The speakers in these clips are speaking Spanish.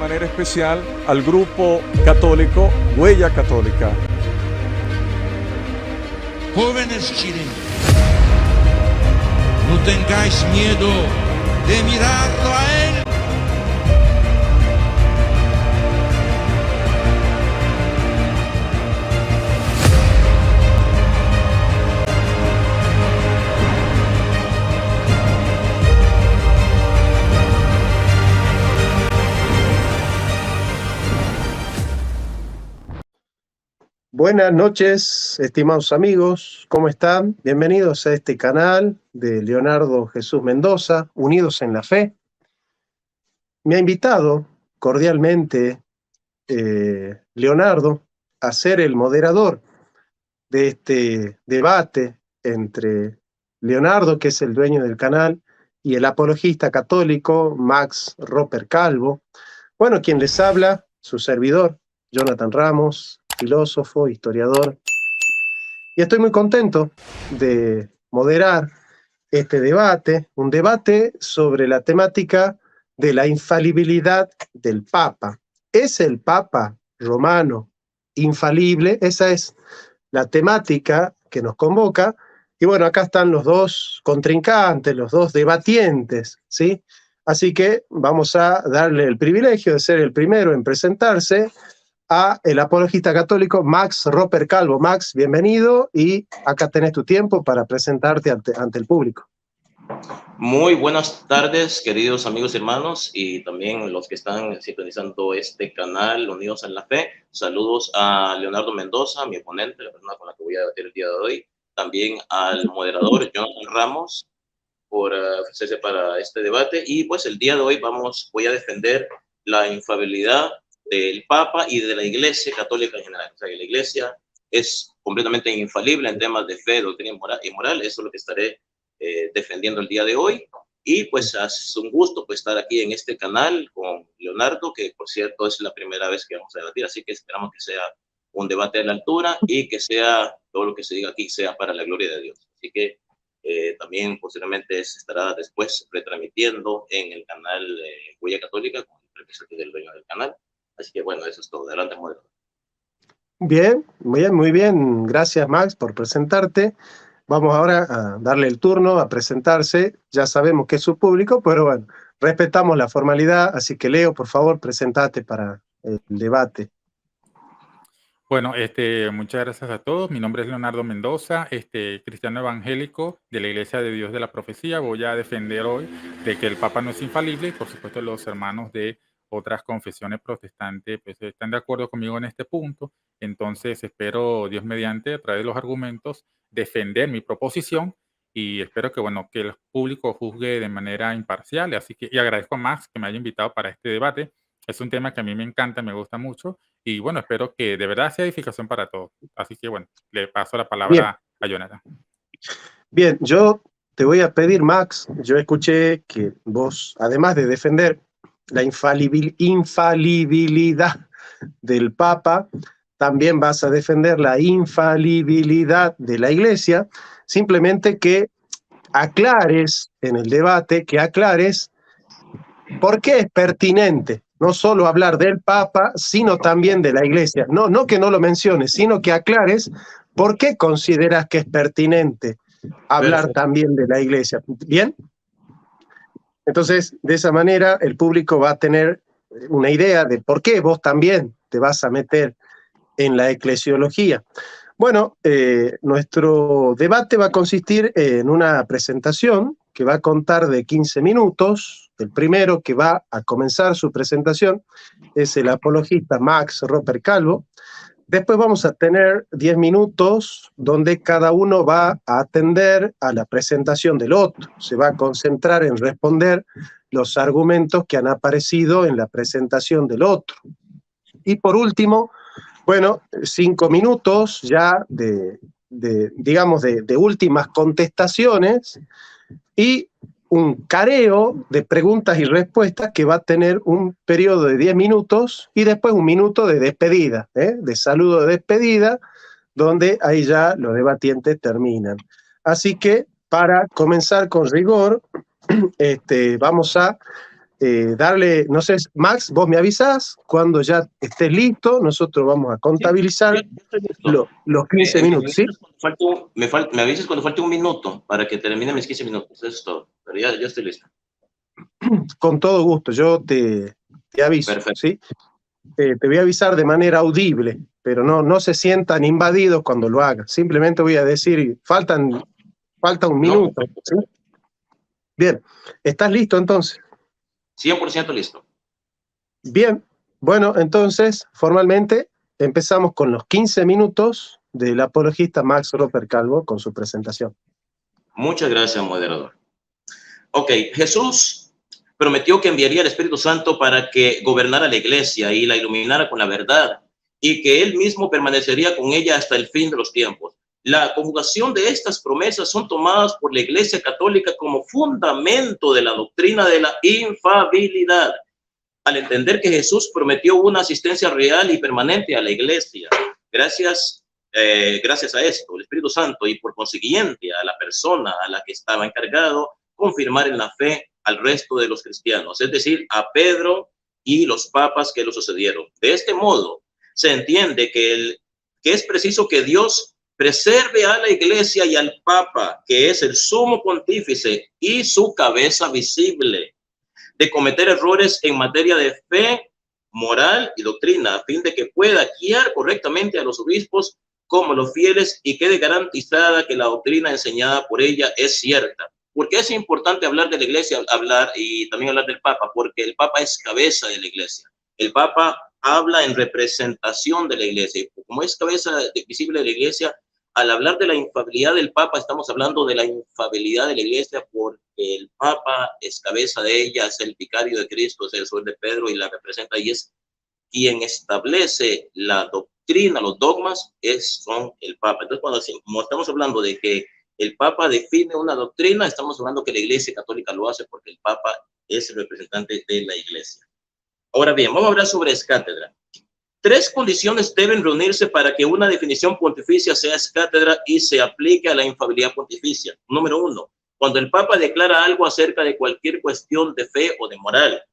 manera especial al grupo católico Huella Católica. Jóvenes chilenos, no tengáis miedo de mirarlo a él. Buenas noches, estimados amigos, ¿cómo están? Bienvenidos a este canal de Leonardo Jesús Mendoza, Unidos en la Fe. Me ha invitado cordialmente Leonardo a ser el moderador de este debate entre Leonardo, que es el dueño del canal, y el apologista católico Max Roper Calvo. Bueno, quien les habla, su servidor, Jonathan Ramos, filósofo, historiador, y estoy muy contento de moderar este debate, un debate sobre la temática de la infalibilidad del Papa. ¿Es el Papa romano infalible? Esa es la temática que nos convoca, y bueno, acá están los dos contrincantes, los dos debatientes, ¿sí? Así que vamos a darle el privilegio de ser el primero en presentarse a el apologista católico Max Roper Calvo. Max, bienvenido, y acá tenés tu tiempo para presentarte ante el público. Muy buenas tardes, queridos amigos y hermanos, y también los que están sintonizando este canal Unidos en la Fe. Saludos a Leonardo Mendoza, mi oponente, la persona con la que voy a debatir el día de hoy. También al moderador Jonathan Ramos por ofrecerse para este debate. Y pues el día de hoy voy a defender la infalibilidad del Papa y de la Iglesia Católica en general. O sea, que la Iglesia es completamente infalible en temas de fe, doctrina y moral. Eso es lo que estaré defendiendo el día de hoy. Y pues es un gusto pues estar aquí en este canal con Leonardo, que por cierto es la primera vez que vamos a debatir, así que esperamos que sea un debate de la altura y que sea todo lo que se diga aquí sea para la gloria de Dios. Así que también posiblemente se estará después retransmitiendo en el canal Huella Católica con el representante del dueño del canal. Así que bueno, eso es todo. Adelante, moderador. Bien, muy bien. Gracias, Max, por presentarte. Vamos ahora a darle el turno a presentarse. Ya sabemos que es su público, pero bueno, respetamos la formalidad. Así que, Leo, por favor, presentate para el debate. Bueno, muchas gracias a todos. Mi nombre es Leonardo Mendoza, cristiano evangélico de la Iglesia de Dios de la Profecía. Voy a defender hoy de que el Papa no es infalible y, por supuesto, los hermanos de otras confesiones protestantes pues, están de acuerdo conmigo en este punto. Entonces, espero, Dios mediante, a través de los argumentos, defender mi proposición y espero que, bueno, que el público juzgue de manera imparcial. Así que, y agradezco a Max que me haya invitado para este debate. Es un tema que a mí me encanta, me gusta mucho. Y bueno, espero que de verdad sea edificación para todos. Así que bueno, le paso la palabra a Jonathan. Bien, yo te voy a pedir, Max, yo escuché que vos, además de defender la infalibilidad del Papa, también vas a defender la infalibilidad de la Iglesia. Simplemente que aclares en el debate, que aclares por qué es pertinente no solo hablar del Papa, sino también de la Iglesia. No que no lo menciones, sino que aclares por qué consideras que es pertinente hablar también de la Iglesia. ¿Bien? Entonces, de esa manera, el público va a tener una idea de por qué vos también te vas a meter en la eclesiología. Bueno, nuestro debate va a consistir en una presentación que va a contar de 15 minutos. El primero que va a comenzar su presentación es el apologista Max Roper Calvo. Después vamos a tener 10 minutos donde cada uno va a atender a la presentación del otro. Se va a concentrar en responder los argumentos que han aparecido en la presentación del otro. Y por último, bueno, 5 minutos ya digamos, de últimas contestaciones y un careo de preguntas y respuestas que va a tener un periodo de 10 minutos y después un minuto de despedida, de saludo de despedida, donde ahí ya los debatientes terminan. Así que para comenzar con rigor, vamos a darle, no sé, Max, vos me avisás cuando ya estés listo, nosotros vamos a contabilizar los 15 minutos, ¿sí? Me avisas cuando falte un minuto para que termine mis 15 minutos, eso es todo, pero ya estoy listo. Con todo gusto, yo te aviso. Perfecto. ¿Sí? Te voy a avisar de manera audible, pero no se sientan invadidos cuando lo hagan. Simplemente voy a decir, falta un minuto. ¿Sí? Bien, ¿estás listo entonces? 100% listo. Bien, bueno, entonces, formalmente, empezamos con los 15 minutos del apologista Max Roper Calvo con su presentación. Muchas gracias, moderador. Ok, Jesús prometió que enviaría el Espíritu Santo para que gobernara la iglesia y la iluminara con la verdad, y que él mismo permanecería con ella hasta el fin de los tiempos. La conjugación de estas promesas son tomadas por la Iglesia Católica como fundamento de la doctrina de la infalibilidad, al entender que Jesús prometió una asistencia real y permanente a la iglesia. Gracias a esto, el Espíritu Santo, y por consiguiente a la persona a la que estaba encargado, confirmar en la fe al resto de los cristianos, es decir, a Pedro y los papas que lo sucedieron. De este modo, se entiende que es preciso que Dios preserve a la iglesia y al papa, que es el sumo pontífice y su cabeza visible, de cometer errores en materia de fe, moral y doctrina, a fin de que pueda guiar correctamente a los obispos como los fieles y quede garantizada que la doctrina enseñada por ella es cierta. ¿Por qué es importante hablar de la iglesia, y también hablar del papa? Porque el papa es cabeza de la iglesia. El papa habla en representación de la iglesia, y como es cabeza visible de la iglesia, al hablar de la infalibilidad del papa, estamos hablando de la infalibilidad de la iglesia, porque el papa es cabeza de ella, es el vicario de Cristo, es el suelo de Pedro y la representa, y es quien establece la doctrina, los dogmas, son el papa. Entonces, como estamos hablando de que el papa define una doctrina, estamos hablando que la iglesia católica lo hace porque el papa es el representante de la iglesia. Ahora bien, vamos a hablar sobre escátedra. 3 condiciones deben reunirse para que una definición pontificia sea escátedra y se aplique a la infalibilidad pontificia. Número 1, cuando el Papa declara algo acerca de cualquier cuestión de fe o de moral,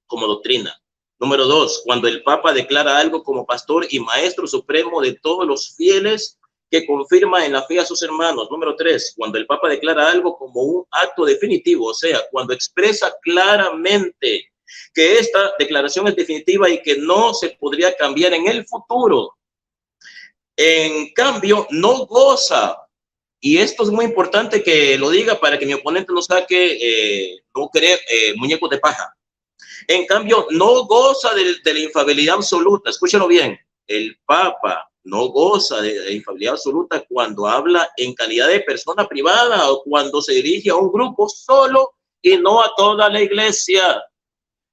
como doctrina. Número 2, cuando el Papa declara algo como pastor y maestro supremo de todos los fieles que confirma en la fe a sus hermanos. Número 3, cuando el Papa declara algo como un acto definitivo, o sea, cuando expresa claramente que esta declaración es definitiva y que no se podría cambiar en el futuro. En cambio, no goza, y esto es muy importante que lo diga para que mi oponente no saque, no cree muñecos de paja. En cambio, no goza de la infalibilidad absoluta. Escúchalo bien, el Papa no goza de la infalibilidad absoluta cuando habla en calidad de persona privada o cuando se dirige a un grupo solo y no a toda la iglesia.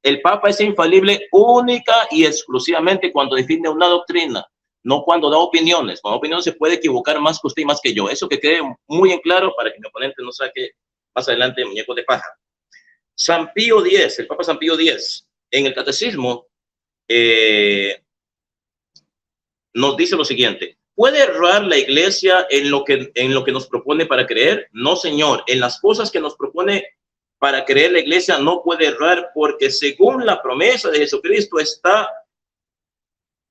El Papa es infalible única y exclusivamente cuando define una doctrina, no cuando da opiniones. Con opiniones se puede equivocar más que usted y más que yo. Eso que quede muy en claro para que mi oponente no saque más adelante muñecos de paja. San Pío X, el Papa San Pío X, en el Catecismo nos dice lo siguiente: ¿puede errar la iglesia en lo que nos propone para creer? No, señor. En las cosas que nos propone para creer la iglesia no puede errar, porque según la promesa de Jesucristo está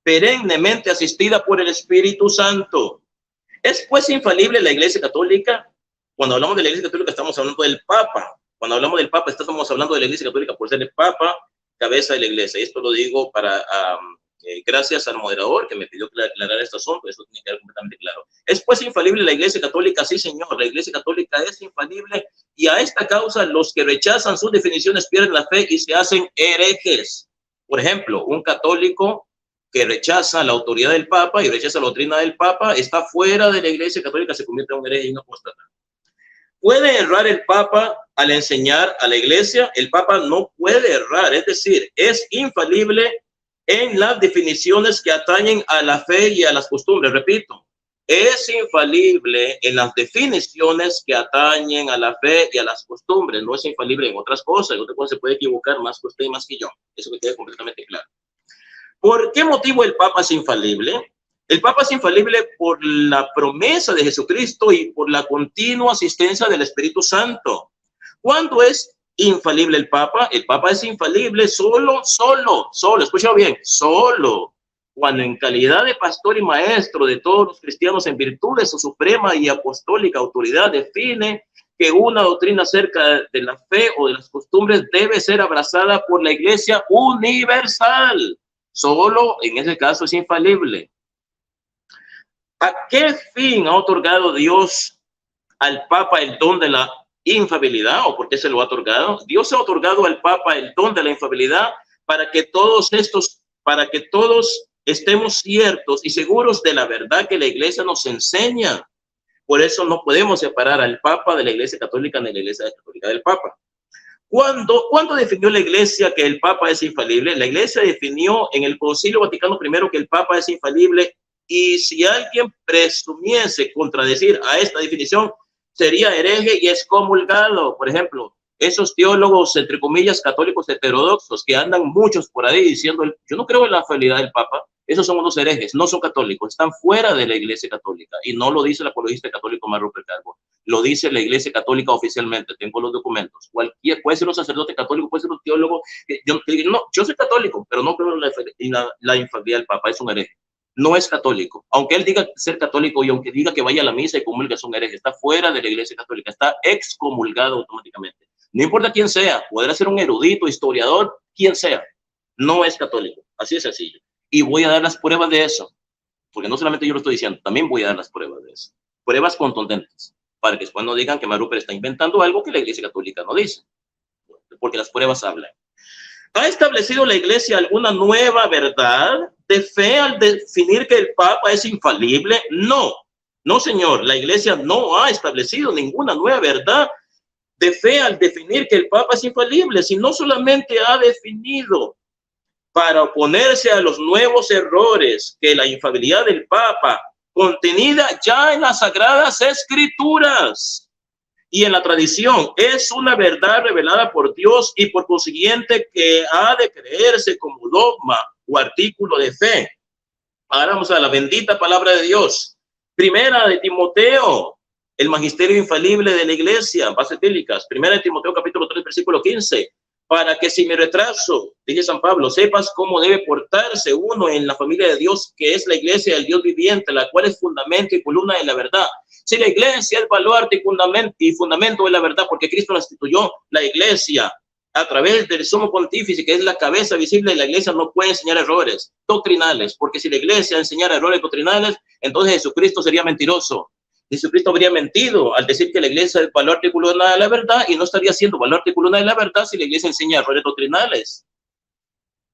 perennemente asistida por el Espíritu Santo. ¿Es pues infalible la iglesia católica? Cuando hablamos de la iglesia católica estamos hablando del Papa. Cuando hablamos del Papa estamos hablando de la iglesia católica por ser el Papa, cabeza de la iglesia. Y esto lo digo para gracias al moderador que me pidió aclarar este asunto. Eso tiene que quedar completamente claro. ¿Es pues infalible la iglesia católica? Sí, señor. La iglesia católica es infalible, y a esta causa los que rechazan sus definiciones pierden la fe y se hacen herejes. Por ejemplo, un católico que rechaza la autoridad del Papa y rechaza la doctrina del Papa está fuera de la iglesia católica, se convierte en un hereje y un apóstata. ¿Puede errar el Papa al enseñar a la iglesia? El Papa no puede errar, es decir, es infalible en las definiciones que atañen a la fe y a las costumbres. Repito, es infalible en las definiciones que atañen a la fe y a las costumbres. No es infalible en otras cosas. En otras cosas se puede equivocar más que usted y más que yo. Eso que quede completamente claro. ¿Por qué motivo el Papa es infalible? El Papa es infalible por la promesa de Jesucristo y por la continua asistencia del Espíritu Santo. ¿Cuándo es infalible el Papa es infalible solo, escúchalo bien, solo cuando en calidad de pastor y maestro de todos los cristianos en virtud de su suprema y apostólica autoridad define que una doctrina acerca de la fe o de las costumbres debe ser abrazada por la Iglesia universal. Solo en ese caso es infalible. ¿A qué fin ha otorgado Dios al Papa el don de la infalibilidad, o por qué se lo ha otorgado? Dios ha otorgado al Papa el don de la infalibilidad para que todos estemos ciertos y seguros de la verdad que la Iglesia nos enseña. Por eso no podemos separar al Papa de la Iglesia Católica ni la Iglesia Católica del Papa. ¿Cuándo definió la Iglesia que el Papa es infalible? La Iglesia definió en el Concilio Vaticano I que el Papa es infalible, y si alguien presumiese contradecir a esta definición, sería hereje y excomulgado. Por ejemplo, esos teólogos, entre comillas, católicos heterodoxos, que andan muchos por ahí diciendo, yo no creo en la infalibilidad del Papa, esos son unos herejes, no son católicos, están fuera de la Iglesia Católica, y no lo dice el apologista católico Mark Rupert Carbo, lo dice la Iglesia Católica oficialmente, tengo los documentos. Puede ser un sacerdote católico, puede ser un teólogo, yo soy católico, pero no creo en la infalibilidad del Papa, es un hereje. No es católico, aunque él diga ser católico y aunque diga que vaya a la misa y comulga, es un hereje, está fuera de la Iglesia Católica, está excomulgado automáticamente. No importa quién sea, podrá ser un erudito, historiador, quien sea, no es católico, así de sencillo. Y voy a dar las pruebas de eso, porque no solamente yo lo estoy diciendo, también voy a dar las pruebas de eso, pruebas contundentes, para que después no digan que Mark Rupert está inventando algo que la Iglesia Católica no dice, porque las pruebas hablan. ¿Ha establecido la Iglesia alguna nueva verdad de fe al definir que el Papa es infalible? No, señor, la Iglesia no ha establecido ninguna nueva verdad de fe al definir que el Papa es infalible, sino solamente ha definido, para oponerse a los nuevos errores, que la infalibilidad del Papa, contenida ya en las Sagradas Escrituras y en la tradición, es una verdad revelada por Dios y por consiguiente que ha de creerse como dogma o artículo de fe. Ahora vamos a la bendita palabra de Dios. Primera de Timoteo, el magisterio infalible de la Iglesia, bases bíblicas. Primera de Timoteo capítulo 3, versículo 15. Para que si me retraso, dice San Pablo, sepas cómo debe portarse uno en la familia de Dios, que es la Iglesia del Dios viviente, la cual es fundamento y columna de la verdad. Si la Iglesia es baluarte y fundamento de la verdad, porque Cristo la instituyó, la Iglesia, a través del sumo pontífice, que es la cabeza visible, la Iglesia no puede enseñar errores doctrinales, porque si la Iglesia enseñara errores doctrinales, entonces Jesucristo sería mentiroso. Jesucristo habría mentido al decir que la Iglesia es baluarte y columna de la verdad, y no estaría siendo baluarte y columna de la verdad si la Iglesia enseña errores doctrinales.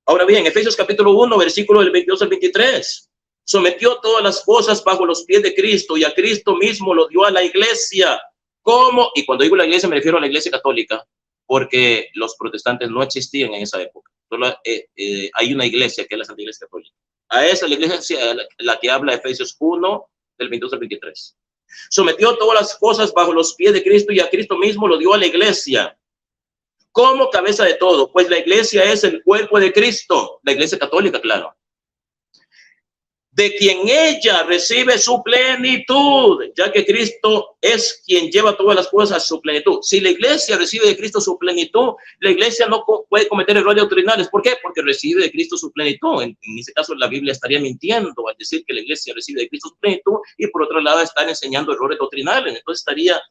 Ahora bien, Efesios capítulo 1, versículo del 22 al 23. Sometió todas las cosas bajo los pies de Cristo, y a Cristo mismo lo dio a la Iglesia. ¿Cómo? Y cuando digo la Iglesia me refiero a la Iglesia Católica, porque los protestantes no existían en esa época. Solo hay una iglesia que es la Santa Iglesia Católica. A esa la iglesia la que habla Efesios 1, del 22 al 23. Sometió todas las cosas bajo los pies de Cristo, y a Cristo mismo lo dio a la Iglesia como cabeza de todo, pues la Iglesia es el cuerpo de Cristo, la Iglesia Católica, claro, de quien ella recibe su plenitud, ya que Cristo es quien lleva todas las cosas a su plenitud. Si la Iglesia recibe de Cristo su plenitud, la Iglesia no puede cometer errores doctrinales. ¿Por qué? Porque recibe de Cristo su plenitud. En ese caso, la Biblia estaría mintiendo al decir que la Iglesia recibe de Cristo su plenitud, y por otro lado estar enseñando errores doctrinales. Entonces estaría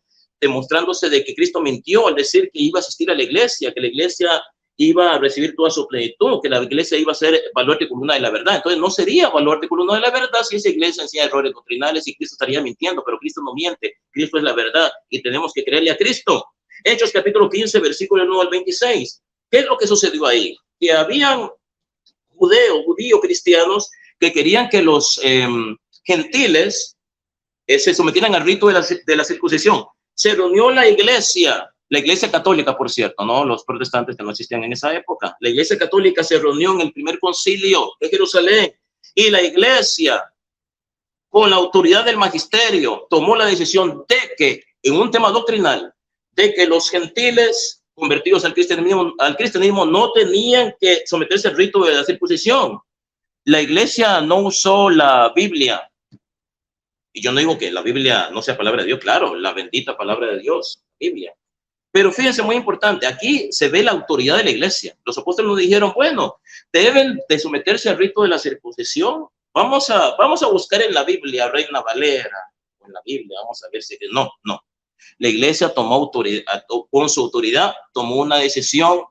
demostrándose de que Cristo mintió al decir que iba a asistir a la Iglesia, que la Iglesia iba a recibir toda su plenitud, que la Iglesia iba a ser baluarte y columna de la verdad. Entonces no sería baluarte y columna de la verdad si esa Iglesia enseña errores doctrinales, y Cristo estaría mintiendo, pero Cristo no miente, Cristo es la verdad y tenemos que creerle a Cristo. Hechos capítulo 15, versículo 1 al 26. ¿Qué es lo que sucedió ahí? Que habían judíos cristianos que querían que los gentiles se sometieran al rito de la circuncisión. Se reunió la Iglesia católica, por cierto, no los protestantes que no existían en esa época. La Iglesia católica se reunió en el primer concilio de Jerusalén, y la Iglesia, con la autoridad del magisterio, tomó la decisión de que, en un tema doctrinal, de que los gentiles convertidos al cristianismo no tenían que someterse al rito de la circuncisión. La Iglesia no usó la Biblia. Y yo no digo que la Biblia no sea palabra de Dios, claro, la bendita palabra de Dios, Biblia. Pero fíjense, muy importante, aquí se ve la autoridad de la iglesia. Los apóstoles nos dijeron, bueno, deben de someterse al rito de la circuncisión. Vamos a buscar en la Biblia, Reina Valera, en la Biblia, vamos a ver si... No. La iglesia tomó autoridad, con su autoridad, tomó una decisión,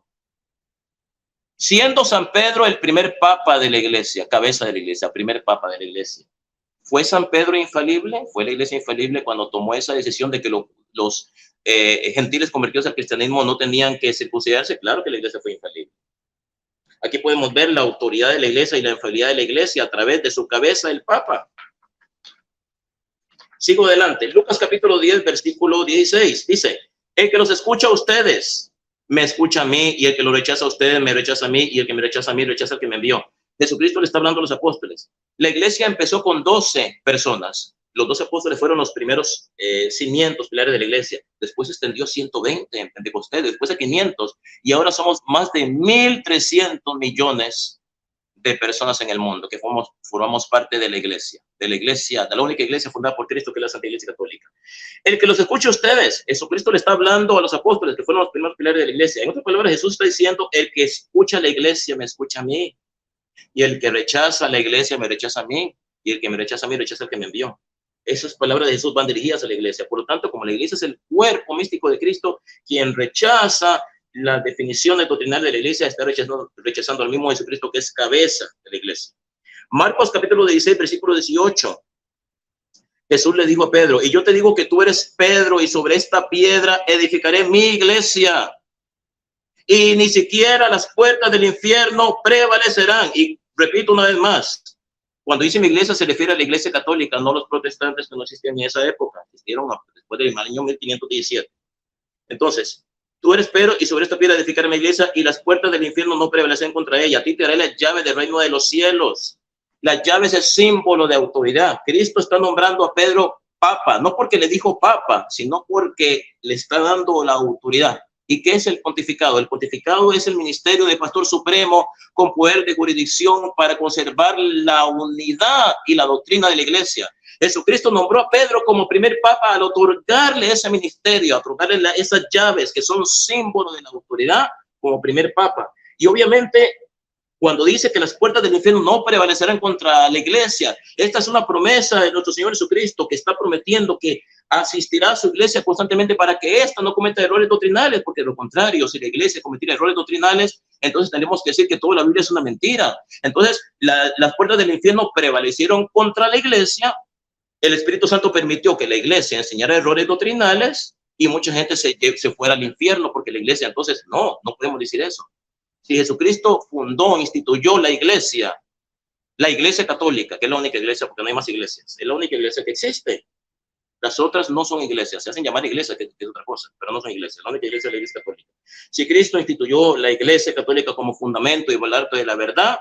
siendo San Pedro el primer papa de la iglesia, cabeza de la iglesia, primer papa de la iglesia. ¿Fue San Pedro infalible? ¿Fue la iglesia infalible cuando tomó esa decisión de que los gentiles convertidos al cristianismo no tenían que circuncidarse? Claro que la iglesia fue infalible. Aquí podemos ver la autoridad de la iglesia y la infalibilidad de la iglesia a través de su cabeza, el papa. Sigo adelante. Lucas capítulo 10, versículo 16. Dice, el que los escucha a ustedes, me escucha a mí, y el que lo rechaza a ustedes, me rechaza a mí, y el que me rechaza a mí, rechaza al que me envió. Jesucristo le está hablando a los apóstoles. La iglesia empezó con 12 personas. Los 12 apóstoles fueron los primeros cimientos, pilares de la iglesia. Después se extendió a 120 en Pentecostés, después a 500. Y ahora somos más de 1.300 millones de personas en el mundo que formamos parte de la iglesia, de la única iglesia fundada por Cristo, que es la Santa Iglesia Católica. El que los escuche a ustedes, Jesucristo le está hablando a los apóstoles, que fueron los primeros pilares de la iglesia. En otras palabras, Jesús está diciendo, el que escucha a la iglesia me escucha a mí. Y el que rechaza a la iglesia me rechaza a mí, y el que me rechaza a mí rechaza al que me envió. Esas palabras de Jesús van dirigidas a la iglesia. Por lo tanto, como la iglesia es el cuerpo místico de Cristo, quien rechaza las definiciones doctrinales de la iglesia está rechazando al mismo Jesucristo, que es cabeza de la iglesia. Marcos capítulo 16, versículo 18. Jesús le dijo a Pedro, y yo te digo que tú eres Pedro, y sobre esta piedra edificaré mi iglesia. Y ni siquiera las puertas del infierno prevalecerán. Y repito una vez más, cuando dice mi iglesia se refiere a la iglesia católica, no los protestantes que no existían en esa época, existieron después del año 1517. Entonces, tú eres Pedro, y sobre esta piedra edificaré mi iglesia, y las puertas del infierno no prevalecerán contra ella. A ti te daré las llaves del reino de los cielos. Las llaves es símbolo de autoridad. Cristo está nombrando a Pedro papa, no porque le dijo papa, sino porque le está dando la autoridad. ¿Y qué es el pontificado? El pontificado es el ministerio de pastor supremo con poder de jurisdicción para conservar la unidad y la doctrina de la iglesia. Jesucristo nombró a Pedro como primer papa al otorgarle ese ministerio, otorgarle esas llaves que son símbolo de la autoridad como primer papa. Y obviamente, cuando dice que las puertas del infierno no prevalecerán contra la iglesia, esta es una promesa de nuestro Señor Jesucristo, que está prometiendo que asistirá a su iglesia constantemente para que ésta no cometa errores doctrinales, porque de lo contrario, si la iglesia cometiera errores doctrinales, entonces tenemos que decir que toda la Biblia es una mentira. Entonces, las puertas del infierno prevalecieron contra la iglesia. El Espíritu Santo permitió que la iglesia enseñara errores doctrinales y mucha gente se fuera al infierno porque la iglesia, entonces, no podemos decir eso. Si Jesucristo fundó, instituyó la iglesia católica, que es la única iglesia, porque no hay más iglesias, es la única iglesia que existe. Las otras no son iglesias, se hacen llamar iglesias, que es otra cosa, pero no son iglesias. La única iglesia es la iglesia católica. Si Cristo instituyó la iglesia católica como fundamento y baluarte de la verdad,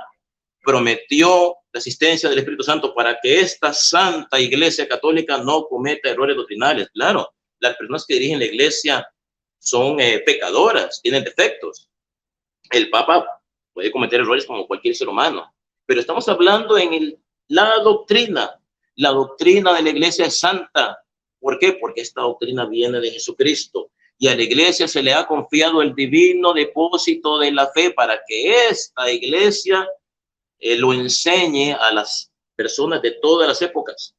prometió la asistencia del Espíritu Santo para que esta santa iglesia católica no cometa errores doctrinales. Claro, las personas que dirigen la iglesia son pecadoras, tienen defectos. El Papa puede cometer errores como cualquier ser humano, pero estamos hablando en la doctrina. La doctrina de la iglesia es santa. ¿Por qué? Porque esta doctrina viene de Jesucristo y a la iglesia se le ha confiado el divino depósito de la fe para que esta iglesia lo enseñe a las personas de todas las épocas.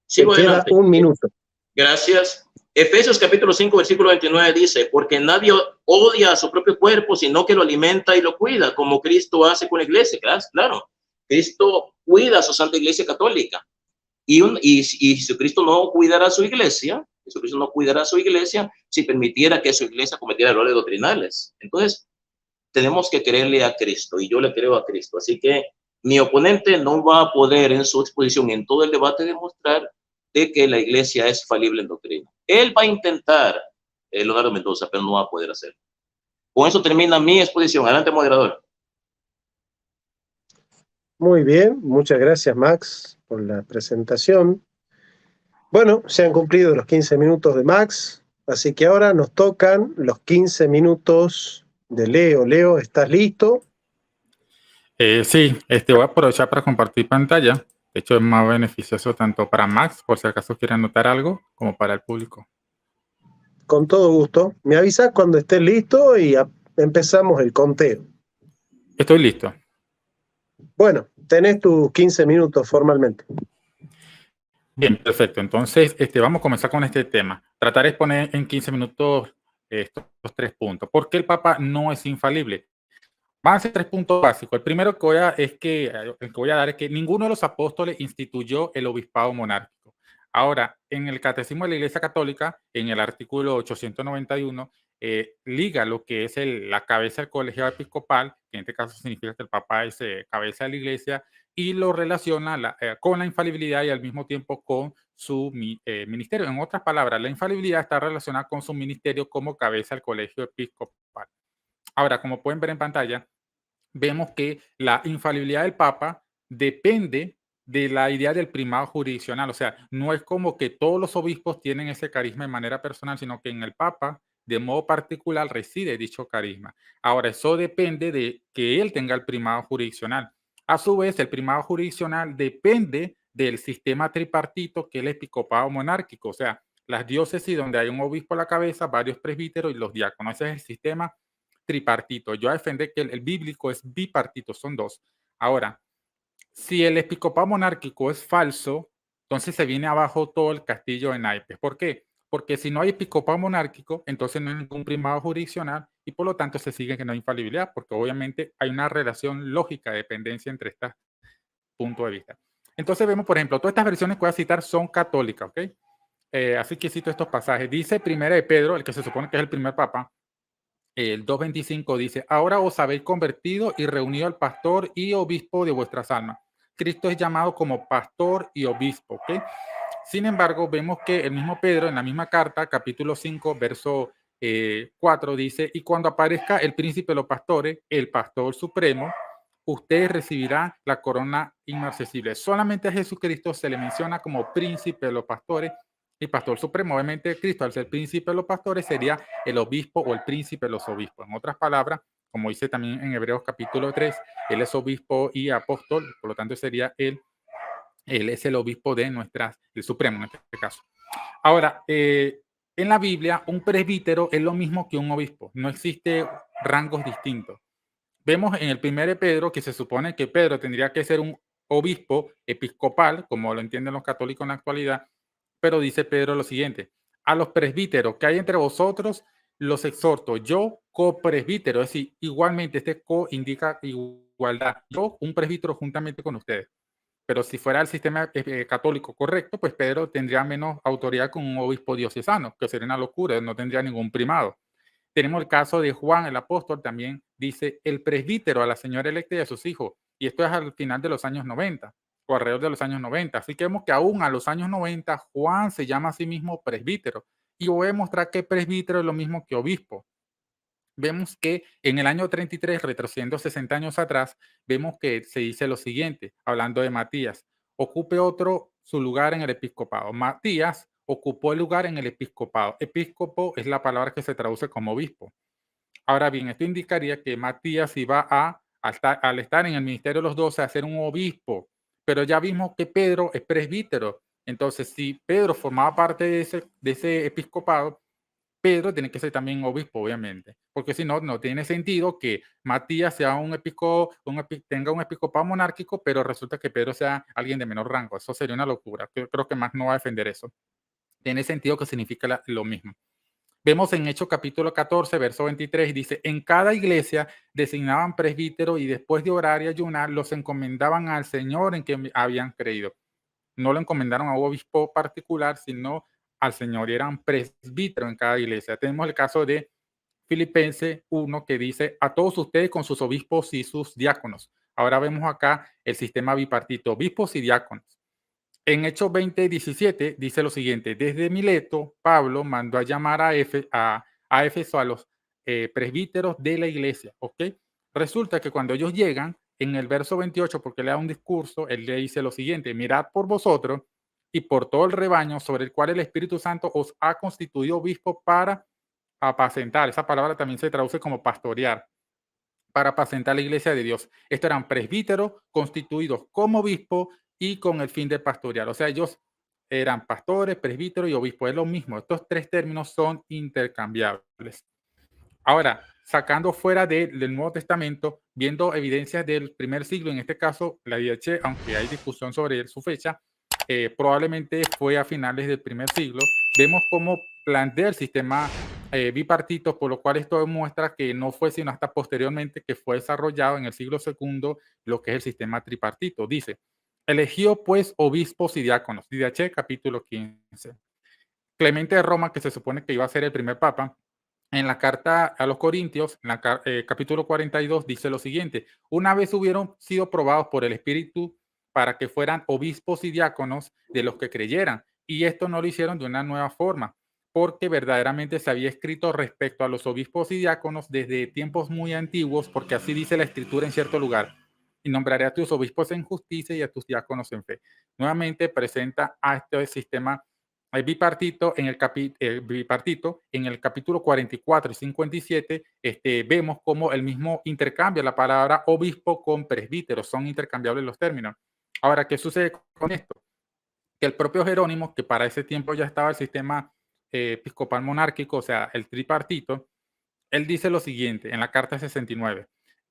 Sigo adelante. Un minuto. Gracias. Efesios capítulo 5, versículo 29 dice, porque nadie odia a su propio cuerpo, sino que lo alimenta y lo cuida, como Cristo hace con la iglesia. Claro, Cristo cuida a su santa iglesia católica. Y Jesucristo no cuidará a su iglesia, si permitiera que su iglesia cometiera errores doctrinales. Entonces, tenemos que creerle a Cristo, y yo le creo a Cristo. Así que mi oponente no va a poder en su exposición, en todo el debate, demostrar de que la iglesia es falible en doctrina. Él va a intentar, Leonardo Mendoza, pero no va a poder hacerlo. Con eso termina mi exposición. Adelante, moderador. Muy bien, muchas gracias, Max, por la presentación. Bueno, se han cumplido los 15 minutos de Max, así que ahora nos tocan los 15 minutos de Leo. Leo, ¿estás listo? Sí, voy a aprovechar para compartir pantalla. De hecho, es más beneficioso tanto para Max, por si acaso quiere anotar algo, como para el público. con todo gusto. Me avisas cuando estés listo y empezamos el conteo. Estoy listo. Bueno, tenés tus 15 minutos formalmente. Bien, perfecto. Entonces, vamos a comenzar con este tema. Tratar de exponer en 15 minutos estos 3 puntos. ¿Por qué el Papa no es infalible? Van a ser 3 puntos básicos. El primero el que voy a dar es que ninguno de los apóstoles instituyó el obispado monárquico. Ahora, en el Catecismo de la Iglesia Católica, en el artículo 891, liga lo que es la cabeza del colegiado episcopal, que en este caso significa que el Papa es cabeza de la Iglesia, y lo relaciona con la infalibilidad y al mismo tiempo con su ministerio. En otras palabras, la infalibilidad está relacionada con su ministerio como cabeza del colegio episcopal. Ahora, como pueden ver en pantalla, vemos que la infalibilidad del Papa depende de la idea del primado jurisdiccional. O sea, no es como que todos los obispos tienen ese carisma de manera personal, sino que en el Papa, de modo particular, reside dicho carisma. Ahora, eso depende de que él tenga el primado jurisdiccional. A su vez, el primado jurisdiccional depende del sistema tripartito que es el episcopado monárquico. O sea, las diócesis donde hay un obispo a la cabeza, varios presbíteros y los diáconos. Ese es el sistema tripartito. Yo defendí que el bíblico es bipartito, son 2. Ahora, si el episcopado monárquico es falso, entonces se viene abajo todo el castillo de naipes. ¿Por qué? Porque si no hay episcopado monárquico, entonces no hay ningún primado jurisdiccional y por lo tanto se sigue que no hay infalibilidad, porque obviamente hay una relación lógica de dependencia entre estos puntos de vista. Entonces vemos, por ejemplo, todas estas versiones que voy a citar son católicas, ¿ok? Así que cito estos pasajes. Dice Primera de Pedro, el que se supone que es el primer papa, el 2.25 dice, ahora os habéis convertido y reunido al pastor y obispo de vuestras almas. Cristo es llamado como pastor y obispo, ¿ok? Sin embargo, vemos que el mismo Pedro, en la misma carta, capítulo 5, verso 4, dice, y cuando aparezca el príncipe de los pastores, el pastor supremo, ustedes recibirán la corona inmarcesible. Solamente a Jesucristo se le menciona como príncipe de los pastores y pastor supremo. Obviamente Cristo, al ser príncipe de los pastores, sería el obispo o el príncipe de los obispos. En otras palabras, como dice también en Hebreos capítulo 3, él es obispo y apóstol, por lo tanto sería él es el obispo de el supremo en este caso. Ahora, en la Biblia, un presbítero es lo mismo que un obispo. No existe rangos distintos. Vemos en el 1 Pedro que se supone que Pedro tendría que ser un obispo episcopal, como lo entienden los católicos en la actualidad, pero dice Pedro lo siguiente, a los presbíteros que hay entre vosotros, los exhorto, yo copresbítero, es decir, igualmente este co indica igualdad, yo un presbítero juntamente con ustedes. Pero si fuera el sistema católico correcto, pues Pedro tendría menos autoridad con un obispo diocesano, que sería una locura, no tendría ningún primado. Tenemos el caso de Juan el apóstol, también dice el presbítero a la señora electa y a sus hijos, y esto es al final de los años 90 o alrededor de los años 90. Así que vemos que aún a los años 90 Juan se llama a sí mismo presbítero, y voy a demostrar que presbítero es lo mismo que obispo. Vemos que en el año 33, retrocediendo 60 años atrás, vemos que se dice lo siguiente, hablando de Matías, ocupe otro su lugar en el episcopado. Matías ocupó el lugar en el episcopado. Episcopo es la palabra que se traduce como obispo. Ahora bien, esto indicaría que Matías iba al estar en el ministerio de los 12 a ser un obispo, pero ya vimos que Pedro es presbítero. Entonces, si Pedro formaba parte de ese episcopado, Pedro tiene que ser también obispo, obviamente, porque si no, no tiene sentido que Matías sea tenga un episcopado monárquico, pero resulta que Pedro sea alguien de menor rango. Eso sería una locura. Creo que más no va a defender eso. Tiene sentido que significa lo mismo. Vemos en Hechos capítulo 14, verso 23, dice, en cada iglesia designaban presbítero y después de orar y ayunar, los encomendaban al Señor en que habían creído. No lo encomendaron a un obispo particular, sino al Señor, y eran presbíteros en cada iglesia. Tenemos el caso de Filipenses 1 que dice a todos ustedes con sus obispos y sus diáconos. Ahora vemos acá el sistema bipartito, obispos y diáconos. En Hechos 20:17 dice lo siguiente, desde Mileto, Pablo mandó a llamar a Éfeso a los presbíteros de la iglesia, ¿ok? Resulta que cuando ellos llegan, en el verso 28, porque le da un discurso, él le dice lo siguiente, mirad por vosotros y por todo el rebaño sobre el cual el Espíritu Santo os ha constituido obispo para apacentar. Esa palabra también se traduce como pastorear, para apacentar la iglesia de Dios. Estos eran presbíteros constituidos como obispo y con el fin de pastorear. O sea, ellos eran pastores, presbíteros y obispos. Es lo mismo. Estos tres términos son intercambiables. Ahora, sacando fuera del Nuevo Testamento, viendo evidencias del primer siglo, en este caso, la IH, aunque hay discusión sobre su fecha, probablemente fue a finales del primer siglo, vemos cómo plantea el sistema bipartito, por lo cual esto demuestra que no fue sino hasta posteriormente que fue desarrollado en el siglo II lo que es el sistema tripartito. Dice, eligió pues obispos y diáconos, DH capítulo 15. Clemente de Roma, que se supone que iba a ser el primer papa, en la carta a los Corintios, en la capítulo 42, dice lo siguiente: una vez hubieron sido probados por el Espíritu para que fueran obispos y diáconos de los que creyeran, y esto no lo hicieron de una nueva forma, porque verdaderamente se había escrito respecto a los obispos y diáconos desde tiempos muy antiguos, porque así dice la Escritura en cierto lugar: y nombraré a tus obispos en justicia y a tus diáconos en fe. Nuevamente presenta a este sistema bipartito en el capítulo 44 y 57, vemos cómo el mismo intercambia la palabra obispo con presbítero, son intercambiables los términos. Ahora, ¿qué sucede con esto? Que el propio Jerónimo, que para ese tiempo ya estaba el sistema episcopal monárquico, o sea, el tripartito, él dice lo siguiente en la carta 69.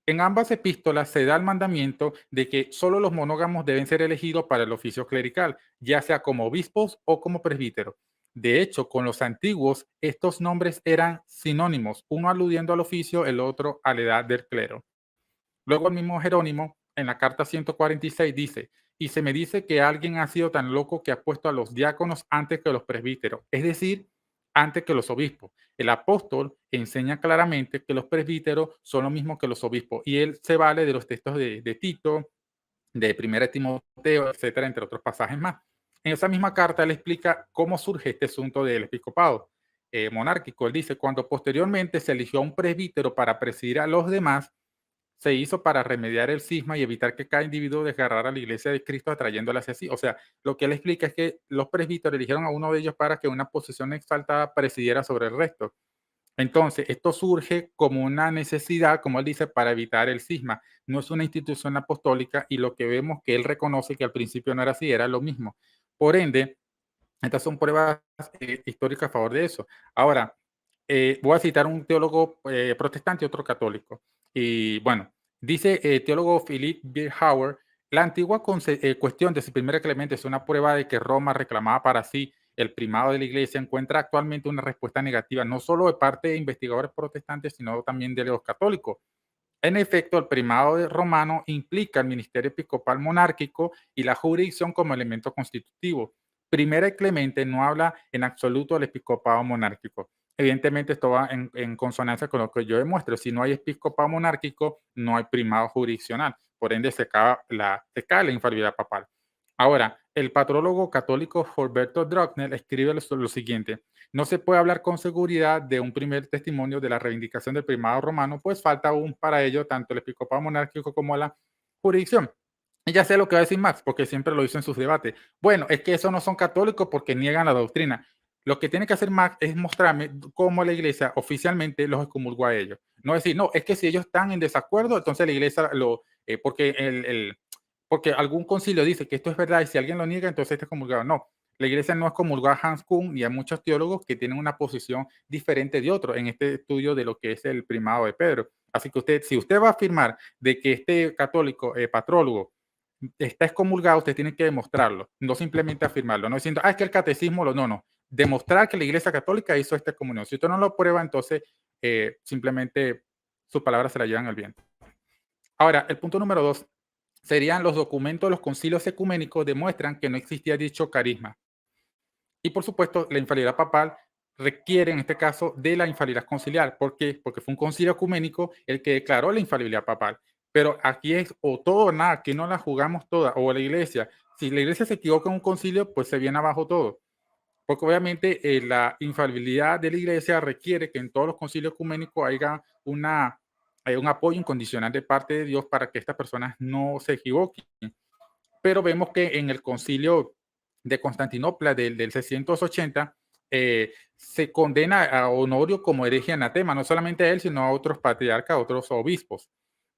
En ambas epístolas se da el mandamiento de que solo los monógamos deben ser elegidos para el oficio clerical, ya sea como obispos o como presbíteros. De hecho, con los antiguos, estos nombres eran sinónimos, uno aludiendo al oficio, el otro a la edad del clero. Luego el mismo Jerónimo, en la carta 146, dice, y se me dice que alguien ha sido tan loco que ha puesto a los diáconos antes que los presbíteros, es decir, antes que los obispos. El apóstol enseña claramente que los presbíteros son lo mismo que los obispos, y él se vale de los textos de Tito, de 1 Timoteo, etcétera, entre otros pasajes más. En esa misma carta él explica cómo surge este asunto del episcopado monárquico. Él dice, cuando posteriormente se eligió a un presbítero para presidir a los demás, se hizo para remediar el cisma y evitar que cada individuo desgarrara a la iglesia de Cristo atrayéndola hacia sí. O sea, lo que él explica es que los presbíteros eligieron a uno de ellos para que una posición exaltada presidiera sobre el resto. Entonces, esto surge como una necesidad, como él dice, para evitar el cisma. No es una institución apostólica, y lo que vemos que él reconoce que al principio no era así, era lo mismo. Por ende, estas son pruebas históricas a favor de eso. Ahora, voy a citar un teólogo protestante y otro católico. Y bueno, dice el teólogo Philip B. Howard, la antigua cuestión de si Primera Clemente es una prueba de que Roma reclamaba para sí el primado de la iglesia encuentra actualmente una respuesta negativa, no solo de parte de investigadores protestantes, sino también de los católicos. En efecto, el primado romano implica el ministerio episcopal monárquico y la jurisdicción como elemento constitutivo. Primera Clemente no habla en absoluto del episcopado monárquico. Evidentemente esto va en consonancia con lo que yo demuestro. Si no hay episcopado monárquico, no hay primado jurisdiccional. Por ende, se cae la infalibilidad papal. Ahora, el patrólogo católico Norberto Druckner escribe lo siguiente: no se puede hablar con seguridad de un primer testimonio de la reivindicación del primado romano, pues falta aún para ello tanto el episcopado monárquico como la jurisdicción. Y ya sé lo que va a decir Max, porque siempre lo hizo en sus debates. Bueno, es que esos no son católicos porque niegan la doctrina. Lo que tiene que hacer Max es mostrarme cómo la iglesia oficialmente los excomulgó a ellos. No decir, no, es que si ellos están en desacuerdo, entonces la iglesia porque algún concilio dice que esto es verdad y si alguien lo niega, entonces está excomulgado. No, la iglesia no excomulgó a Hans Küng y a muchos teólogos que tienen una posición diferente de otros en este estudio de lo que es el primado de Pedro. Así que si usted va a afirmar de que este católico patrólogo está excomulgado, usted tiene que demostrarlo, no simplemente afirmarlo, no diciendo, es que el catecismo no, demostrar que la iglesia católica hizo esta comunión. Si usted no lo prueba, entonces simplemente sus palabras se la llevan al viento. Ahora, el punto número 2 serían los documentos de los concilios ecuménicos demuestran que no existía dicho carisma. Y por supuesto, la infalibilidad papal requiere en este caso de la infalibilidad conciliar. ¿Por qué? Porque fue un concilio ecuménico el que declaró la infalibilidad papal. Pero aquí es o todo o nada, aquí no la jugamos toda, o la iglesia. Si la iglesia se equivoca en un concilio, pues se viene abajo todo. Porque obviamente la infalibilidad de la iglesia requiere que en todos los concilios ecuménicos haya un apoyo incondicional de parte de Dios para que estas personas no se equivoquen. Pero vemos que en el concilio de Constantinopla del 680 se condena a Honorio como hereje anatema, no solamente a él, sino a otros patriarcas, a otros obispos.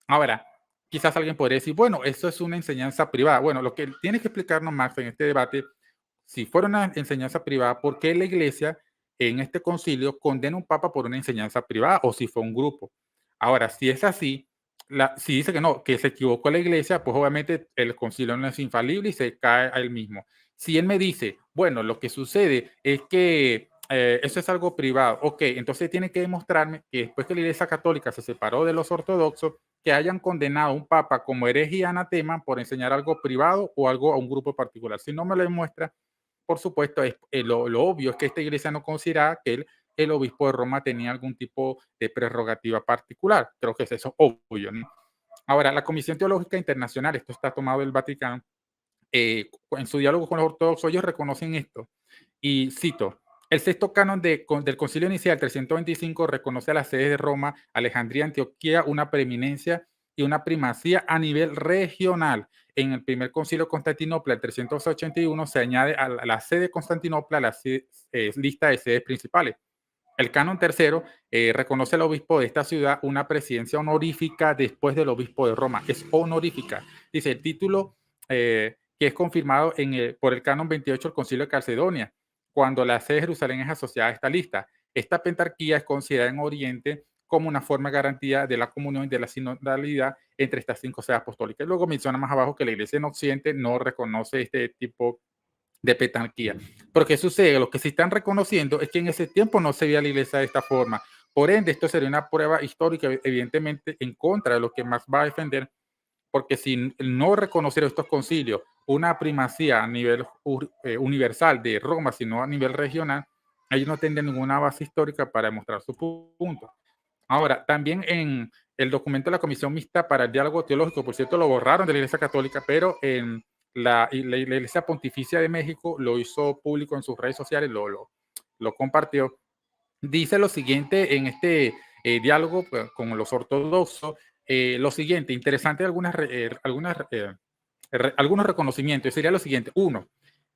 Ahora, quizás alguien podría decir, bueno, eso es una enseñanza privada. Bueno, lo que tiene que explicarnos Max en este debate, si fuera una enseñanza privada, ¿por qué la iglesia en este concilio condena a un papa por una enseñanza privada o si fue un grupo? Ahora, si es así, si dice que no, que se equivocó la iglesia, pues obviamente el concilio no es infalible y se cae a él mismo. Si él me dice, bueno, lo que sucede es que eso es algo privado, ok, entonces tiene que demostrarme que después que la iglesia católica se separó de los ortodoxos, que hayan condenado a un papa como herejía anatema por enseñar algo privado o algo a un grupo particular. Si no me lo demuestra, por supuesto, lo obvio es que esta iglesia no considera que el obispo de Roma tenía algún tipo de prerrogativa particular. Creo que es eso obvio, ¿no? Ahora, la Comisión Teológica Internacional, esto está tomado del Vaticano, en su diálogo con los ortodoxos, ellos reconocen esto. Y cito, el sexto canon del Concilio Inicial 325 reconoce a las sedes de Roma, Alejandría, Antioquía una preeminencia y una primacía a nivel regional. En el primer concilio de Constantinopla, el 381, se añade a la sede de Constantinopla a la lista de sedes principales. El canon tercero reconoce al obispo de esta ciudad una presidencia honorífica después del obispo de Roma. Es honorífica. Dice el título que es confirmado por el canon 28 del Concilio de Calcedonia, cuando la sede de Jerusalén es asociada a esta lista. Esta pentarquía es considerada en Oriente como una forma de garantía de la comunión y de la sinodalidad entre estas 5 sedes apostólicas. Luego menciona más abajo que la iglesia en Occidente no reconoce este tipo de pentarquía. Pero ¿qué sucede? Lo que se están reconociendo es que en ese tiempo no se veía la iglesia de esta forma. Por ende, esto sería una prueba histórica, evidentemente, en contra de lo que Marx va a defender, porque si no reconocer estos concilios una primacía a nivel universal de Roma, sino a nivel regional, ellos no tendrían ninguna base histórica para demostrar su punto. Ahora, también en el documento de la Comisión Mixta para el Diálogo Teológico, por cierto, lo borraron de la Iglesia Católica, pero en la Iglesia Pontificia de México lo hizo público en sus redes sociales, lo compartió. Dice lo siguiente en este diálogo con los ortodoxos, lo siguiente, interesante algunos reconocimientos, sería lo siguiente. Uno,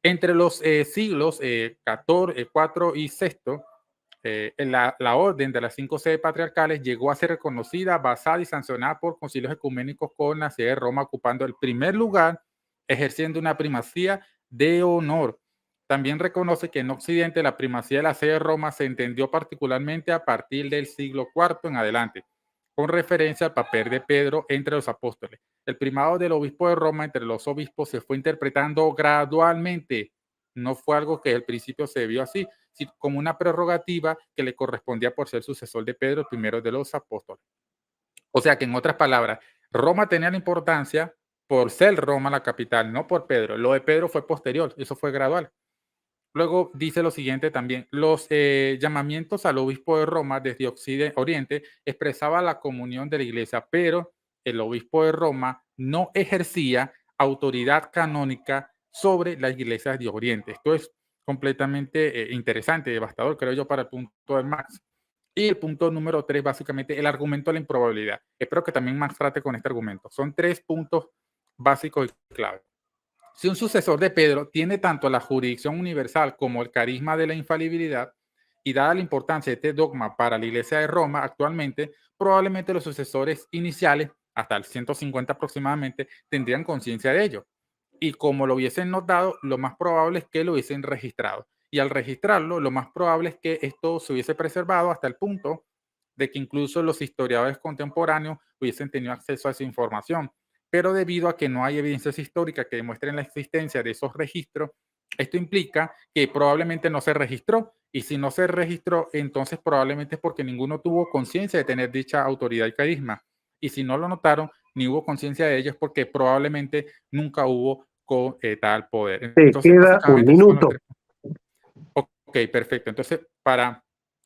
entre los siglos XIV, IV y VI, la orden de las 5 sedes patriarcales llegó a ser reconocida, basada y sancionada por concilios ecuménicos, con la sede de Roma ocupando el primer lugar, ejerciendo una primacía de honor. También reconoce que en Occidente la primacía de la sede de Roma se entendió particularmente a partir del siglo IV en adelante, con referencia al papel de Pedro entre los apóstoles. El primado del obispo de Roma entre los obispos se fue interpretando gradualmente. No fue algo que al principio se vio así, sino como una prerrogativa que le correspondía por ser sucesor de Pedro, el primero de los apóstoles. O sea que, en otras palabras, Roma tenía la importancia por ser Roma la capital, no por Pedro. Lo de Pedro fue posterior, eso fue gradual. Luego dice lo siguiente también, los llamamientos al obispo de Roma desde Oriente expresaba la comunión de la iglesia, pero el obispo de Roma no ejercía autoridad canónica sobre las iglesias de Oriente. Esto es completamente interesante, devastador, creo yo, para el punto de Marx. Y el punto número 3, básicamente, el argumento de la improbabilidad. Espero que también Marx trate con este argumento. Son 3 puntos básicos y clave. Si un sucesor de Pedro tiene tanto la jurisdicción universal como el carisma de la infalibilidad, y dada la importancia de este dogma para la Iglesia de Roma actualmente, probablemente los sucesores iniciales, hasta el 150 aproximadamente, tendrían conciencia de ello. Y como lo hubiesen notado, lo más probable es que lo hubiesen registrado. Y al registrarlo, lo más probable es que esto se hubiese preservado hasta el punto de que incluso los historiadores contemporáneos hubiesen tenido acceso a esa información. Pero debido a que no hay evidencias históricas que demuestren la existencia de esos registros, esto implica que probablemente no se registró, y si no se registró, entonces probablemente es porque ninguno tuvo conciencia de tener dicha autoridad y carisma. Y si no lo notaron, ni hubo conciencia de ellos, porque probablemente nunca hubo tal poder. Entonces, queda un minuto. Ok, perfecto. Entonces, para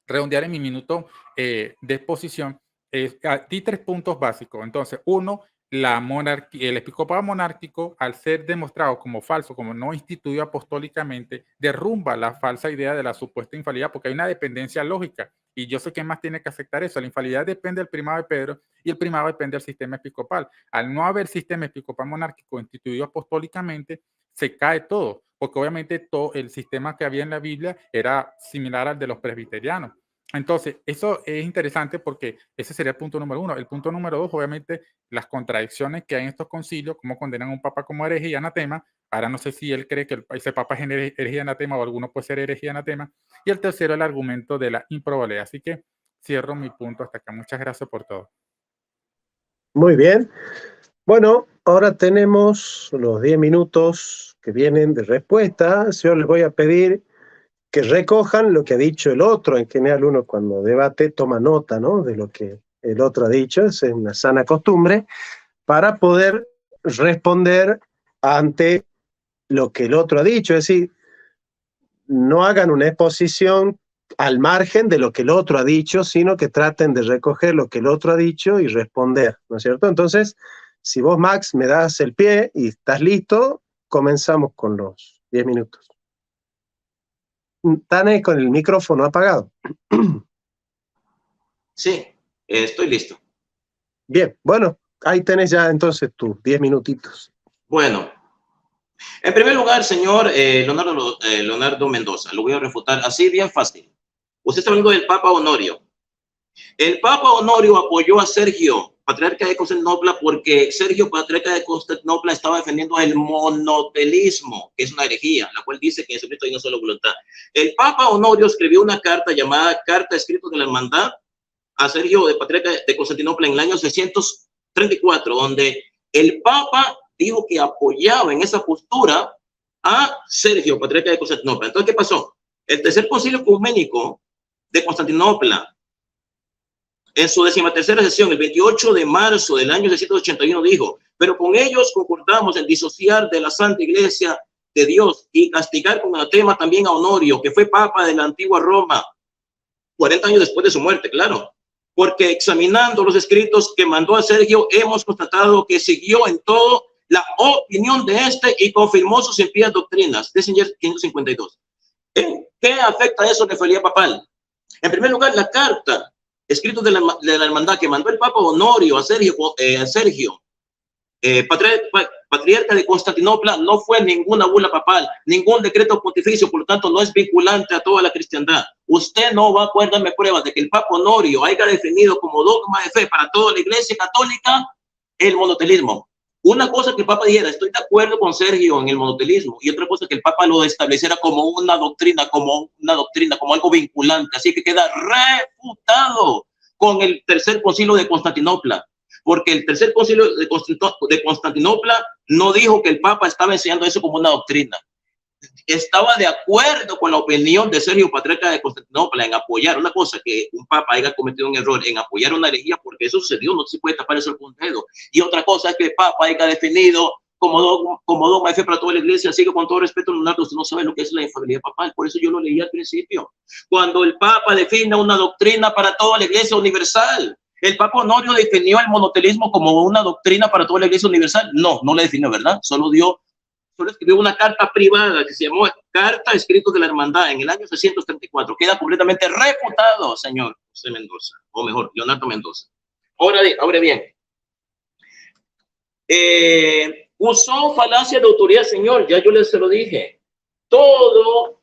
redondear en mi minuto de exposición, di 3 puntos básicos. Entonces, uno, el episcopado monárquico, al ser demostrado como falso, como no instituido apostólicamente, derrumba la falsa idea de la supuesta infalibilidad, porque hay una dependencia lógica, y yo sé que más tiene que aceptar eso. La infalibilidad depende del primado de Pedro, y el primado depende del sistema episcopal. Al no haber sistema episcopal monárquico instituido apostólicamente, se cae todo, porque obviamente todo el sistema que había en la Biblia era similar al de los presbiterianos. Entonces, eso es interesante porque ese sería el punto número 1. El punto número 2, obviamente, las contradicciones que hay en estos concilios, cómo condenan a un papa como herejía y anatema. Ahora no sé si él cree que ese papa es herejía y anatema o alguno puede ser herejía y anatema. Y el tercero, el argumento de la improbabilidad. Así que cierro mi punto hasta acá. Muchas gracias por todo. Muy bien. Bueno, ahora tenemos los 10 minutos que vienen de respuesta. Yo les voy a pedir que recojan lo que ha dicho el otro. En general, uno cuando debate toma nota, ¿no?, de lo que el otro ha dicho. Es una sana costumbre para poder responder ante lo que el otro ha dicho. Es decir, no hagan una exposición al margen de lo que el otro ha dicho, sino que traten de recoger lo que el otro ha dicho y responder, ¿no es cierto? Entonces, si vos, Max, me das el pie y estás listo, comenzamos con los 10 minutos. Tane, con el micrófono apagado. Sí, estoy listo. Bien, bueno, ahí tenés ya entonces tus 10 minutitos. Bueno, en primer lugar, señor Leonardo Mendoza, lo voy a refutar así bien fácil. Usted está hablando del Papa Honorio. El Papa Honorio apoyó a Sergio, patriarca de Constantinopla, porque Sergio, patriarca de Constantinopla, estaba defendiendo el monotelismo, que es una herejía, la cual dice que en Jesucristo hay una sola voluntad. El Papa Honorio escribió una carta llamada Carta Escritos de la Hermandad a Sergio, de patriarca de Constantinopla, en el año 634, donde el Papa dijo que apoyaba en esa postura a Sergio, patriarca de Constantinopla. Entonces, ¿qué pasó? El tercer concilio ecuménico de Constantinopla, en su 13ª sesión, el 28 de marzo del año 681, dijo: pero con ellos concordamos en disociar de la Santa Iglesia de Dios y castigar con anatema también a Honorio, que fue papa de la antigua Roma, 40 años después de su muerte, claro, porque examinando los escritos que mandó a Sergio, hemos constatado que siguió en todo la opinión de este y confirmó sus impías doctrinas. De 552. ¿En qué afecta eso de felía papal? En primer lugar, la carta escritos de la hermandad que mandó el Papa Honorio a Sergio, patriarca de Constantinopla, no fue ninguna bula papal, ningún decreto pontificio, por lo tanto no es vinculante a toda la cristiandad. Usted no va a poder darme pruebas de que el Papa Honorio haya definido como dogma de fe para toda la Iglesia Católica el monotelismo. Una cosa que el Papa dijera: estoy de acuerdo con Sergio en el monotelismo, y otra cosa que el Papa lo estableciera como una doctrina, como algo vinculante. Así que queda refutado con el tercer concilio de Constantinopla, porque el tercer concilio de Constantinopla no dijo que el Papa estaba enseñando eso como una doctrina. Estaba de acuerdo con la opinión de Sergio, patriarca de Constantinopla, en apoyar una cosa, que un papa haya cometido un error en apoyar una herejía, porque eso sucedió, no se puede tapar eso con un dedo. Y otra cosa es que el papa haya definido como dogma de fe para toda la iglesia. Así que, con todo respeto, Leonardo, usted no sabe lo que es la infalibilidad papal, por eso yo lo leí al principio. Cuando el papa define una doctrina para toda la iglesia universal, ¿el Papa Honorio definió el monotelismo como una doctrina para toda la iglesia universal? No, no la definió, ¿verdad? Solo escribió una carta privada que se llamó Carta Escritos de la Hermandad en el año 634. Queda completamente refutado, señor José Mendoza, o mejor, Leonardo Mendoza. Ahora bien, usó falacia de autoridad, señor, ya yo se lo dije. Todo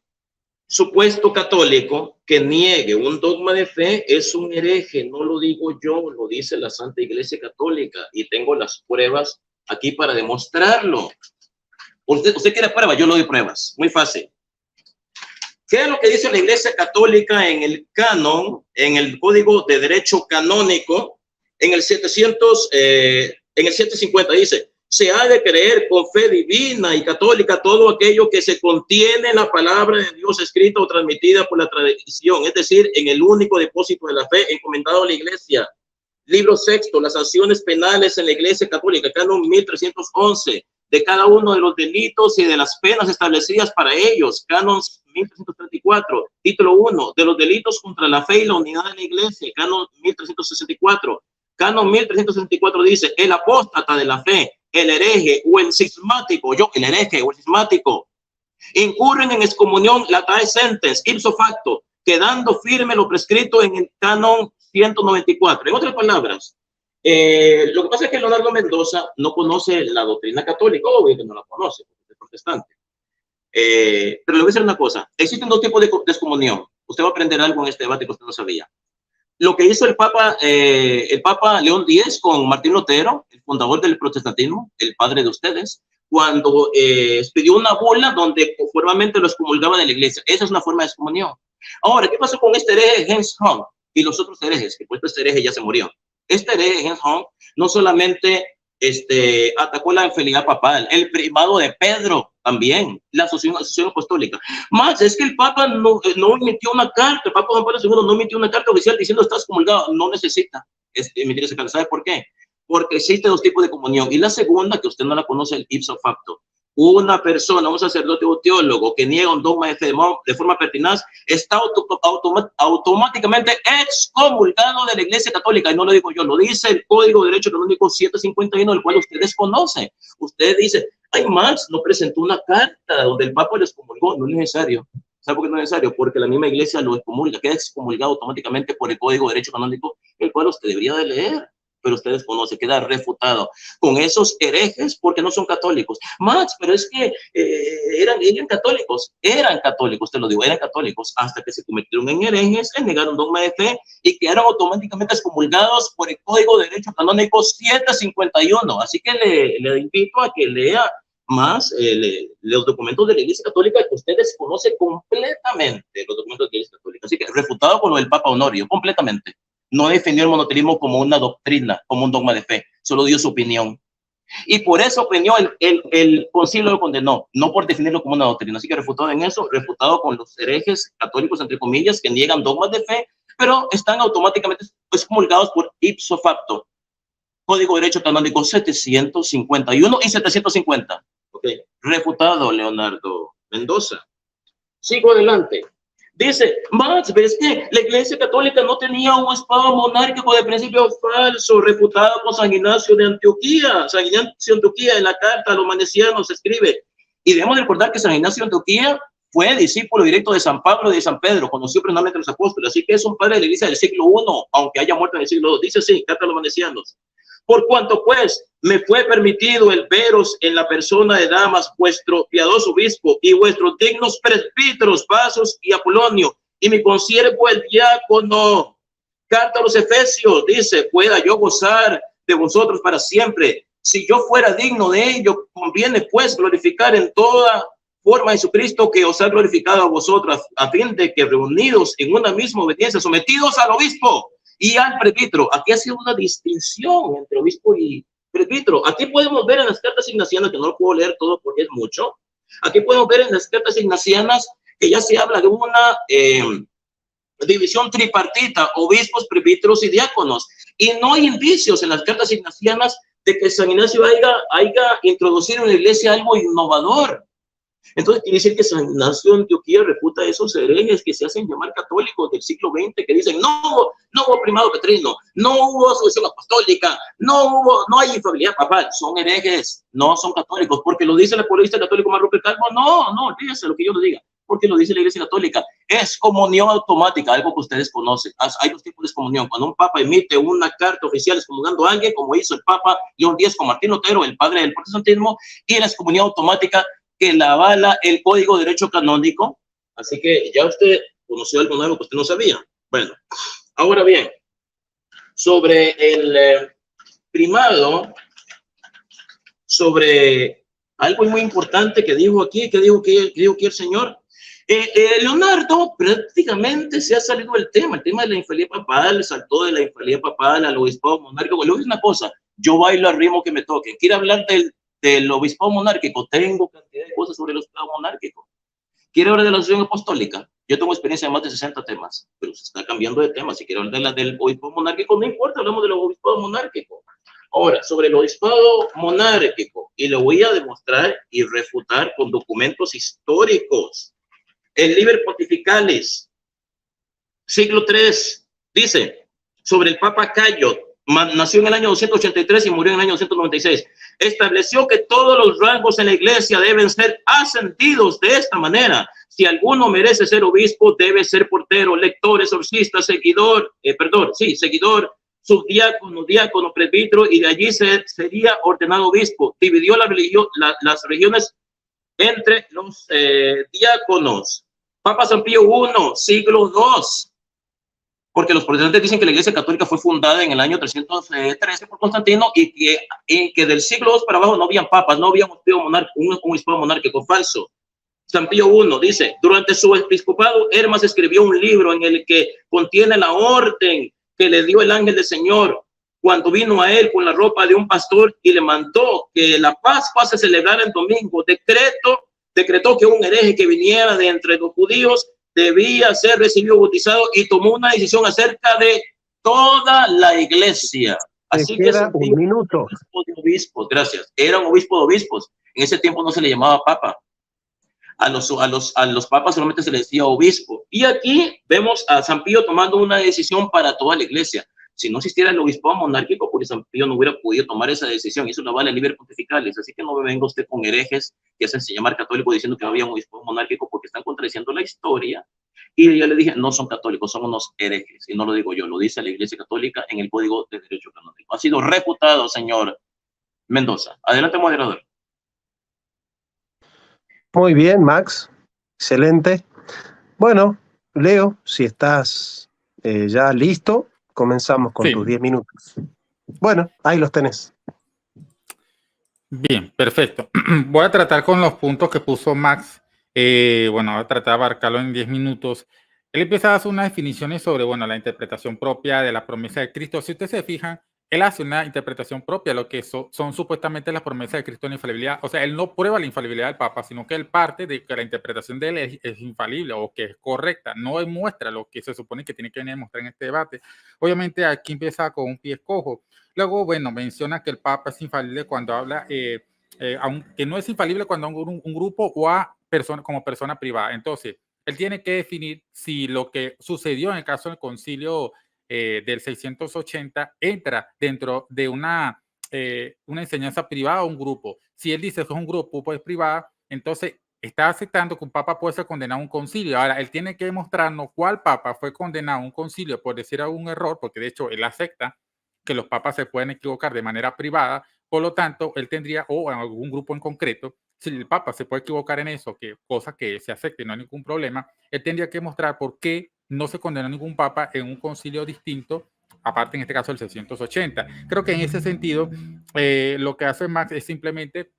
supuesto católico que niegue un dogma de fe es un hereje. No lo digo yo, lo dice la Santa Iglesia Católica, y tengo las pruebas aquí para demostrarlo. Usted quiere pruebas, yo le doy pruebas. Muy fácil. ¿Qué es lo que dice la Iglesia Católica en el canon, en el Código de Derecho Canónico, en el 750? Dice: se ha de creer con fe divina y católica todo aquello que se contiene en la palabra de Dios escrita o transmitida por la tradición, es decir, en el único depósito de la fe encomendado a la Iglesia. Libro sexto, las sanciones penales en la Iglesia Católica, canon 1311, de cada uno de los delitos y de las penas establecidas para ellos, canon 1334, título 1, de los delitos contra la fe y la unidad de la Iglesia, canon 1364. Canon 1364 dice: el apóstata de la fe, el hereje o el cismático, incurren en excomunión latae sentens, ipso facto, quedando firme lo prescrito en el canon 194. En otras palabras, lo que pasa es que Leonardo Mendoza no conoce la doctrina católica, obvio que no la conoce, porque es protestante. Pero le voy a decir una cosa: existen dos tipos de excomunión. Usted va a aprender algo en este debate que usted no sabía. Lo que hizo el Papa León X con Martín Lutero, el fundador del protestantismo, el padre de ustedes, cuando pidió una bula donde formalmente lo excomulgaban de la iglesia. Esa es una forma de excomunión. Ahora, ¿qué pasó con este hereje Jens Hong y los otros herejes? Que pues este hereje ya se murió. Este hereje Jens Hong no solamente atacó la infidelidad papal, el primado de Pedro también, la asociación apostólica. Más es que el Papa no emitió una carta, el Papa Juan Pablo II no emitió una carta oficial diciendo estás comulgado, no necesita emitir esa carta. ¿Sabe por qué? Porque existen dos tipos de comunión. Y la segunda, que usted no la conoce, el ipso facto. Una persona, un sacerdote o teólogo que niega un dogma de fe de forma pertinaz, está automáticamente excomulgado de la Iglesia Católica. Y no lo digo yo, lo dice el Código de Derecho Canónico 751, el cual usted desconoce. Usted dice, ay, Max no presentó una carta donde el Papa lo excomulgó. No es necesario. ¿Sabe por qué no es necesario? Porque la misma Iglesia lo excomulga, queda excomulgado automáticamente por el Código de Derecho Canónico, el cual usted debería de leer. Pero ustedes conocen, queda refutado con esos herejes porque no son católicos. Max, pero es que eran católicos, te lo digo, eran católicos hasta que se convirtieron en herejes, negaron dogma de fe y quedaron automáticamente excomulgados por el Código de Derecho Canónico 751. Así que le invito a que lea más los documentos de la Iglesia Católica que ustedes conocen completamente, los documentos de la Iglesia Católica. Así que refutado con lo del Papa Honorio, completamente. No defendió el monoteísmo como una doctrina, como un dogma de fe, solo dio su opinión. Y por eso opinió el concilio lo condenó, no por definirlo como una doctrina. Así que refutado en eso, refutado con los herejes católicos, entre comillas, que niegan dogmas de fe, pero están automáticamente excomulgados por ipso facto. Código de Derecho Canónico 751 y 750. Okay. Refutado, Leonardo Mendoza. Sigo adelante. Dice, Max, ¿ves que la Iglesia Católica no tenía un obispado monárquico de principio falso, refutado por San Ignacio de Antioquía? San Ignacio de Antioquía en la carta a los manesianos escribe, y debemos recordar que San Ignacio de Antioquía fue discípulo directo de San Pablo y de San Pedro, conoció personalmente a los apóstoles, así que es un padre de la Iglesia del siglo I, aunque haya muerto en el siglo II. Dice así, carta a los manesianos. Por cuanto pues me fue permitido el veros en la persona de Damas, vuestro piadoso obispo, y vuestros dignos presbíteros, Vasos y Apolonio, y mi consiervo el diácono. Carta a los Efesios, dice, pueda yo gozar de vosotros para siempre. Si yo fuera digno de ello, conviene pues glorificar en toda forma a Jesucristo, que os ha glorificado a vosotros, a fin de que reunidos en una misma obediencia, sometidos al obispo y al presbítero. Aquí ha sido una distinción entre obispo y presbítero. Aquí podemos ver en las cartas ignacianas, que no lo puedo leer todo porque es mucho. Aquí podemos ver en las cartas ignacianas que ya se habla de una división tripartita, obispos, presbíteros y diáconos. Y no hay indicios en las cartas ignacianas de que San Ignacio haya introducido en la iglesia algo innovador. Entonces quiere decir que San Ignacio de Antioquía refuta a esos herejes que se hacen llamar católicos del siglo XX, que dicen no hubo primado petrino, no hubo asociación apostólica, no hay infalibilidad papal. Son herejes, no son católicos, porque lo dice el apologista católico Marroquín Calvo. No, olvídese lo que yo le diga, porque lo dice la Iglesia Católica. Es comunión automática, algo que ustedes conocen. Hay dos tipos de excomunión. Cuando un papa emite una carta oficial excomulgando a alguien, como hizo el Papa León X con Martín Lutero, el padre del protestantismo, y la excomunión automática que la avala el Código de Derecho Canónico. Así que ya usted conoció algo nuevo que usted no sabía. Bueno, ahora bien, sobre el primado, sobre algo muy importante que dijo aquí, que dijo el señor, Leonardo prácticamente se ha salido del tema. El tema de la infalibilidad papal, saltó de la infalibilidad papal al obispado monárquico. Le voy a decir una cosa, yo bailo al ritmo que me toque. ¿Quiere hablar del obispado monárquico? Tengo cantidad de cosas sobre el obispado monárquico. ¿Quiere hablar de la asociación apostólica? Yo tengo experiencia de más de 60 temas, pero se está cambiando de tema. Si quiere hablar del obispado monárquico, no importa, hablamos del obispado monárquico. Ahora, sobre el obispado monárquico, y lo voy a demostrar y refutar con documentos históricos. El Liber Pontificalis, siglo III, dice sobre el Papa Cayo, nació en el año 283 y murió en el año 296. Estableció que todos los rangos en la iglesia deben ser ascendidos de esta manera. Si alguno merece ser obispo, debe ser portero, lector, exorcista, seguidor, subdiácono, diácono, presbítero, y de allí sería ordenado obispo. Dividió las regiones entre los diáconos. Papa San Pío I, siglo II. Porque los protestantes dicen que la Iglesia Católica fue fundada en el año 313 por Constantino y que del siglo II para abajo no habían papas, no había un obispado monárquico falso. San Pío I dice, durante su episcopado, Hermas escribió un libro en el que contiene la orden que le dio el ángel del Señor cuando vino a él con la ropa de un pastor y le mandó que la Pascua se celebrara el domingo. Decretó que un hereje que viniera de entre los judíos debía ser recibido, bautizado, y tomó una decisión acerca de toda la iglesia. Así que un minuto. De obispos, gracias. Era un obispo de obispos. En ese tiempo no se le llamaba papa. A los papas solamente se les decía obispo. Y aquí vemos a San Pío tomando una decisión para toda la iglesia. Si no existiera el obispado monárquico, porque San Pío no hubiera podido tomar esa decisión. Eso no vale libre pontificales. Así que no me venga usted con herejes que hacen llamar católico diciendo que no había un obispado monárquico, porque están contradiciendo la historia. Y yo le dije, no son católicos, son unos herejes. Y no lo digo yo, lo dice la Iglesia Católica en el Código de Derecho Canónico. Ha sido refutado, señor Mendoza. Adelante, moderador. Muy bien, Max. Excelente. Bueno, Leo, si estás ya listo, comenzamos con tus 10 minutos. Bueno, ahí los tenés. Bien, perfecto. Voy a tratar con los puntos que puso Max. Bueno, voy a tratar de abarcarlo en 10 minutos. Él empieza a hacer unas definiciones sobre, bueno, la interpretación propia de la promesa de Cristo. Si ustedes se fijan, él hace una interpretación propia de lo que son supuestamente las promesas de Cristo en la infalibilidad. O sea, él no prueba la infalibilidad del Papa, sino que él parte de que la interpretación de él es infalible o que es correcta. No demuestra lo que se supone que tiene que venir a demostrar en este debate. Obviamente aquí empieza con un pie cojo. Luego, bueno, menciona que el Papa es infalible cuando habla, aunque no es infalible cuando un grupo o a persona como persona privada. Entonces, él tiene que definir si lo que sucedió en el caso del concilio del 680 entra dentro de una enseñanza privada o un grupo. Si él dice que es un grupo, pues privada, entonces está aceptando que un papa puede ser condenado a un concilio. Ahora, él tiene que demostrarnos cuál papa fue condenado a un concilio por decir algún error, porque de hecho él acepta que los papas se pueden equivocar de manera privada. Por lo tanto, él tendría, o en algún grupo en concreto, si el Papa se puede equivocar en eso, que cosa que se acepte y no hay ningún problema, él tendría que mostrar por qué no se condenó a ningún Papa en un concilio distinto, aparte en este caso el 680. Creo que en ese sentido, lo que hace Max es simplemente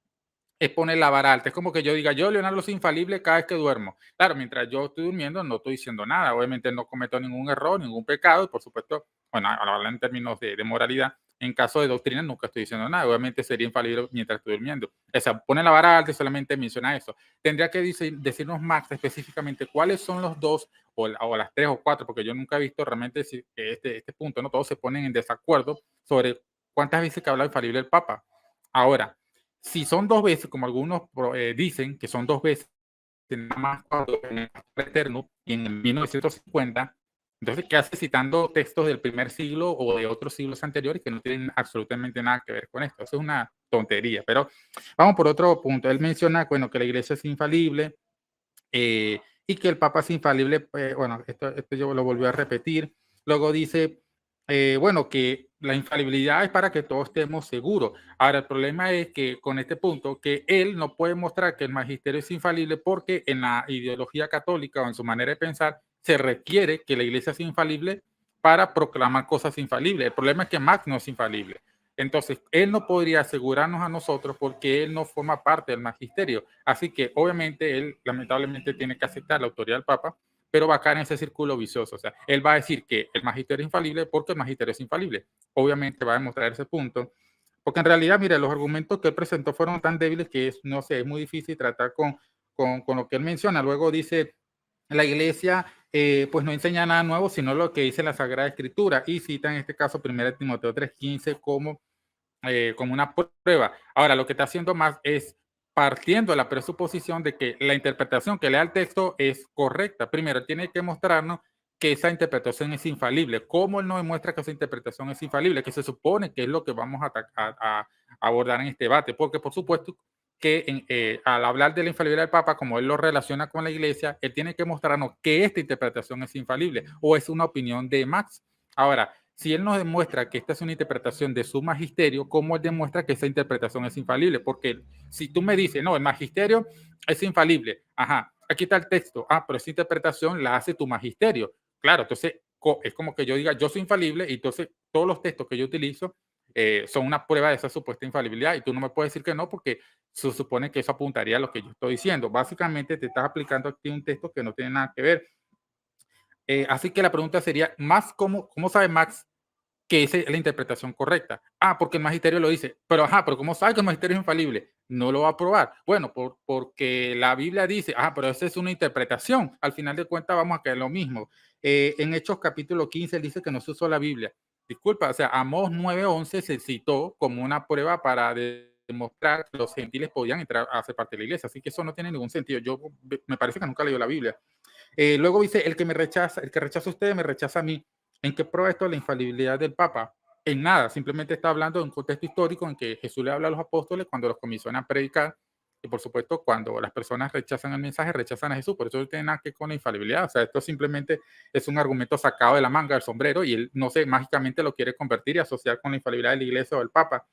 es poner la vara alta. Es como que yo diga, yo, Leonardo, soy infalible cada vez que duermo. Claro, mientras yo estoy durmiendo no estoy diciendo nada. Obviamente no cometo ningún error, ningún pecado y por supuesto, bueno, hablar en términos de moralidad, en caso de doctrina nunca estoy diciendo nada. Obviamente sería infalible mientras estoy durmiendo. O sea, pone la vara alta y solamente menciona eso. Tendría que decirnos Max específicamente cuáles son los dos o las tres o cuatro, porque yo nunca he visto realmente este punto, ¿no? Todos se ponen en desacuerdo sobre cuántas veces que habla infalible el Papa. Ahora, si son dos veces, como algunos dicen que son dos veces, nada más cuando en el Eterno y en el 1950, entonces, ¿qué hace citando textos del primer siglo o de otros siglos anteriores que no tienen absolutamente nada que ver con esto? Eso es una tontería, pero vamos por otro punto. Él menciona, bueno, que la iglesia es infalible y que el Papa es infalible. Bueno, esto yo lo volví a repetir. Luego dice, bueno, que la infalibilidad es para que todos estemos seguros. Ahora, el problema es que con este punto, que él no puede mostrar que el magisterio es infalible porque en la ideología católica o en su manera de pensar se requiere que la iglesia sea infalible para proclamar cosas infalibles. El problema es que Max no es infalible. Entonces, él no podría asegurarnos a nosotros porque él no forma parte del magisterio. Así que, obviamente, él lamentablemente tiene que aceptar la autoridad del Papa, pero va a caer en ese círculo vicioso. O sea, él va a decir que el magisterio es infalible porque el magisterio es infalible. Obviamente va a demostrar ese punto, porque en realidad, mire, los argumentos que él presentó fueron tan débiles que no sé, es muy difícil tratar con lo que él menciona. Luego dice, la iglesia pues no enseña nada nuevo, sino lo que dice la Sagrada Escritura, y cita en este caso 1 Timoteo 3:15 como una prueba. Ahora, lo que está haciendo más es partiendo de la presuposición de que la interpretación que le da el texto es correcta. Primero, tiene que mostrarnos que esa interpretación es infalible. ¿Cómo él nos demuestra que esa interpretación es infalible? Que se supone que es lo que vamos a abordar en este debate. Porque, por supuesto, que al hablar de la infalibilidad del Papa, como él lo relaciona con la Iglesia, él tiene que mostrarnos que esta interpretación es infalible o es una opinión de Max. Ahora, si él nos demuestra que esta es una interpretación de su magisterio, ¿cómo él demuestra que esa interpretación es infalible? Porque si tú me dices, no, el magisterio es infalible, ajá, aquí está el texto. Pero esa interpretación la hace tu magisterio. Claro, entonces es como que yo diga, yo soy infalible, y entonces todos los textos que yo utilizo son una prueba de esa supuesta infalibilidad, y tú no me puedes decir que no, porque se supone que eso apuntaría a lo que yo estoy diciendo. Básicamente te estás aplicando aquí un texto que no tiene nada que ver. Así que la pregunta sería, Max, ¿cómo sabe Max que esa es la interpretación correcta? Porque el magisterio lo dice. Pero ¿cómo sabe que el magisterio es infalible? No lo va a probar. Bueno, porque la Biblia dice, pero esa es una interpretación. Al final de cuentas vamos a caer lo mismo. En Hechos capítulo 15 él dice que no se usó la Biblia. Disculpa, o sea, Amós 9:11 se citó como una prueba para demostrar que los gentiles podían entrar a ser parte de la iglesia. Así que eso no tiene ningún sentido. Me parece que nunca leyó la Biblia. Luego dice, el que rechaza a ustedes, me rechaza a mí. ¿En qué prueba esto la infalibilidad del Papa? En nada, simplemente está hablando de un contexto histórico en que Jesús le habla a los apóstoles cuando los comisiona a predicar, y por supuesto cuando las personas rechazan el mensaje, rechazan a Jesús. Por eso no tiene nada que ver con la infalibilidad. O sea, esto simplemente es un argumento sacado de la manga del sombrero, y él, no sé, mágicamente lo quiere convertir y asociar con la infalibilidad de la iglesia o del Papa.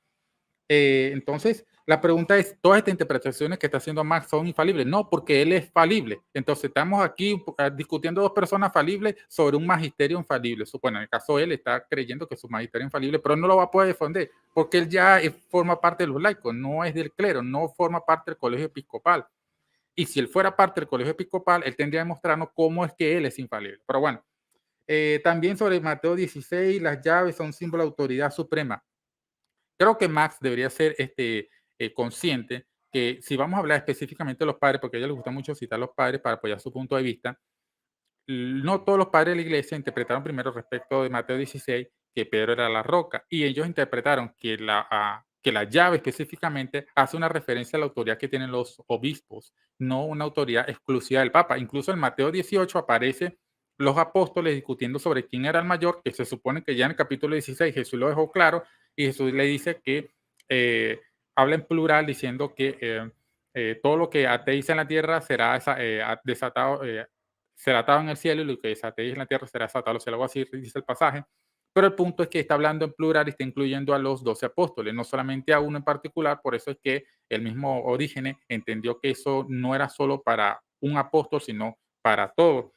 Entonces, la pregunta es, ¿todas estas interpretaciones que está haciendo Max son infalibles? No, porque él es falible. Entonces, estamos aquí discutiendo dos personas falibles sobre un magisterio infalible. Bueno, en el caso de él está creyendo que su magisterio es infalible, pero no lo va a poder defender, porque él ya forma parte de los laicos, no es del clero, no forma parte del colegio episcopal. Y si él fuera parte del colegio episcopal, él tendría que mostrarnos cómo es que él es infalible. Pero bueno, también sobre Mateo 16, las llaves son símbolo de autoridad suprema. Creo que Max debería ser consciente que si vamos a hablar específicamente de los padres, porque a ella le gusta mucho citar a los padres para apoyar su punto de vista, no todos los padres de la iglesia interpretaron primero respecto de Mateo 16 que Pedro era la roca, y ellos interpretaron que la llave específicamente hace una referencia a la autoridad que tienen los obispos, no una autoridad exclusiva del Papa. Incluso en Mateo 18 aparece los apóstoles discutiendo sobre quién era el mayor, que se supone que ya en el capítulo 16 Jesús lo dejó claro, y Jesús le dice que habla en plural diciendo que todo lo que atéis en la tierra será desatado, será atado en el cielo, y lo que desatéis en la tierra será desatado en el cielo, algo así dice el pasaje. Pero el punto es que está hablando en plural y está incluyendo a los 12 apóstoles, no solamente a uno en particular. Por eso es que el mismo Orígenes entendió que eso no era solo para un apóstol, sino para todos.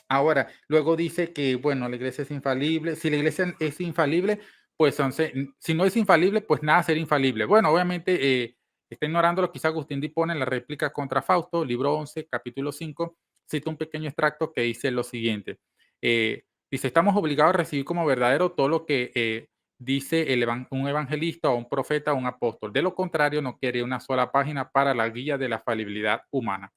Ahora, luego dice que, bueno, la iglesia es infalible. Si la iglesia es infalible, pues entonces, si no es infalible, pues nada será infalible. Bueno, obviamente está ignorando lo que Agustín dispone en la réplica contra Fausto, libro 11, capítulo 5, cita un pequeño extracto que dice lo siguiente. Dice, estamos obligados a recibir como verdadero todo lo que dice un evangelista o un profeta o un apóstol. De lo contrario, no quiere una sola página para la guía de la falibilidad humana.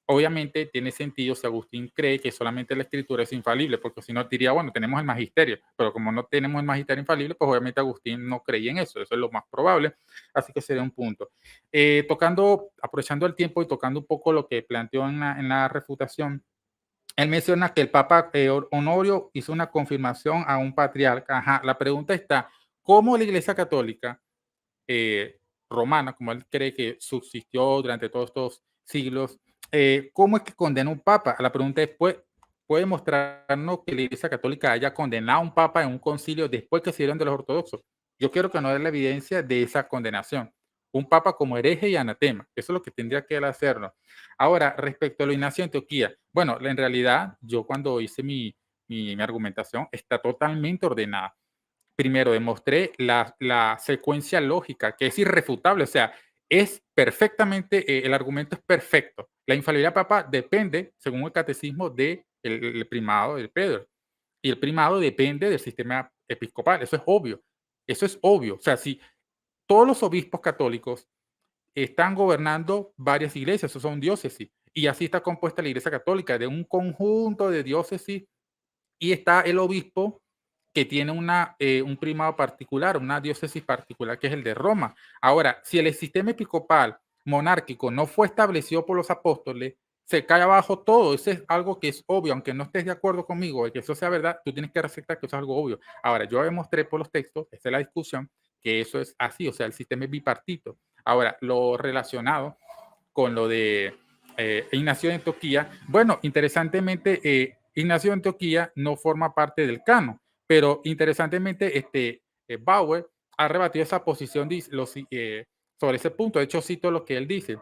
Obviamente tiene sentido si Agustín cree que solamente la escritura es infalible, porque si no diría, bueno, tenemos el magisterio, pero como no tenemos el magisterio infalible, pues obviamente Agustín no creía en eso es lo más probable, así que sería un punto. Aprovechando el tiempo y tocando un poco lo que planteó en la refutación, él menciona que el Papa Honorio hizo una confirmación a un patriarca. La pregunta está, ¿cómo la Iglesia Católica romana, como él cree que subsistió durante todos estos siglos, ¿cómo es que condena un papa? La pregunta es, ¿puede mostrarnos que la Iglesia Católica haya condenado a un papa en un concilio después que se dieron de los ortodoxos? Yo quiero que nos dé la evidencia de esa condenación. Un papa como hereje y anatema. Eso es lo que tendría que hacernos. Ahora, respecto a lo Ignacio de Antioquía, bueno, en realidad, yo cuando hice mi argumentación, está totalmente ordenada. Primero, demostré la secuencia lógica, que es irrefutable, o sea, es perfectamente, el argumento es perfecto. La infalibilidad papa depende, según el catecismo, del primado de Pedro. Y el primado depende del sistema episcopal. Eso es obvio. Eso es obvio. O sea, si todos los obispos católicos están gobernando varias iglesias, esos son diócesis. Y así está compuesta la Iglesia Católica, de un conjunto de diócesis, y está el obispo que tiene un primado particular, una diócesis particular, que es el de Roma. Ahora, si el sistema episcopal monárquico no fue establecido por los apóstoles, se cae abajo todo. Eso es algo que es obvio, aunque no estés de acuerdo conmigo de que eso sea verdad, tú tienes que aceptar que eso es algo obvio. Ahora, yo demostré por los textos, esta es la discusión, que eso es así, o sea, el sistema es bipartito. Ahora, lo relacionado con lo de Ignacio de Antioquía, bueno, interesantemente, Ignacio de Antioquía no forma parte del canon, pero interesantemente, Bauer ha rebatido esa posición sobre ese punto. De hecho, cito lo que él dice.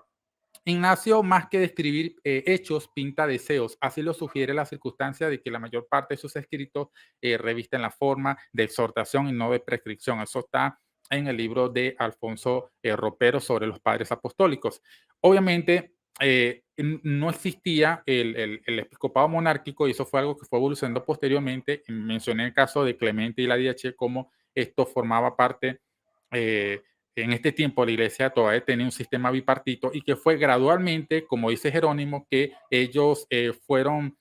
Ignacio, más que describir hechos, pinta deseos. Así lo sugiere la circunstancia de que la mayor parte de sus escritos revisten la forma de exhortación y no de prescripción. Eso está en el libro de Alfonso Ropero sobre los padres apostólicos. Obviamente, no existía el episcopado monárquico, y eso fue algo que fue evolucionando posteriormente. Mencioné el caso de Clemente y la Diache, cómo esto formaba parte en este tiempo la iglesia todavía tenía un sistema bipartito, y que fue gradualmente, como dice Jerónimo, que ellos fueron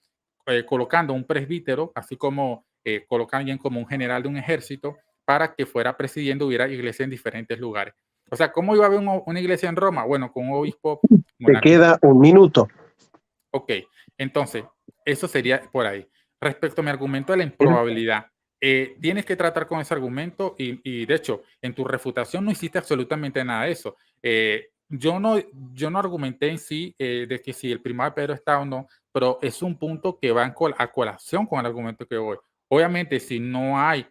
colocando un presbítero, así como colocan alguien como un general de un ejército, para que fuera presidiendo, hubiera iglesia en diferentes lugares. O sea, ¿cómo iba a haber una iglesia en Roma? Bueno, con un obispo Te monárquico. queda un minuto. Ok, entonces, eso sería por ahí. Respecto a mi argumento de la improbabilidad, tienes que tratar con ese argumento y de hecho, en tu refutación no hiciste absolutamente nada de eso. Yo no argumenté en sí de que si el primado de Pedro está o no, pero es un punto que va a colación con el argumento que voy. Obviamente, si no hay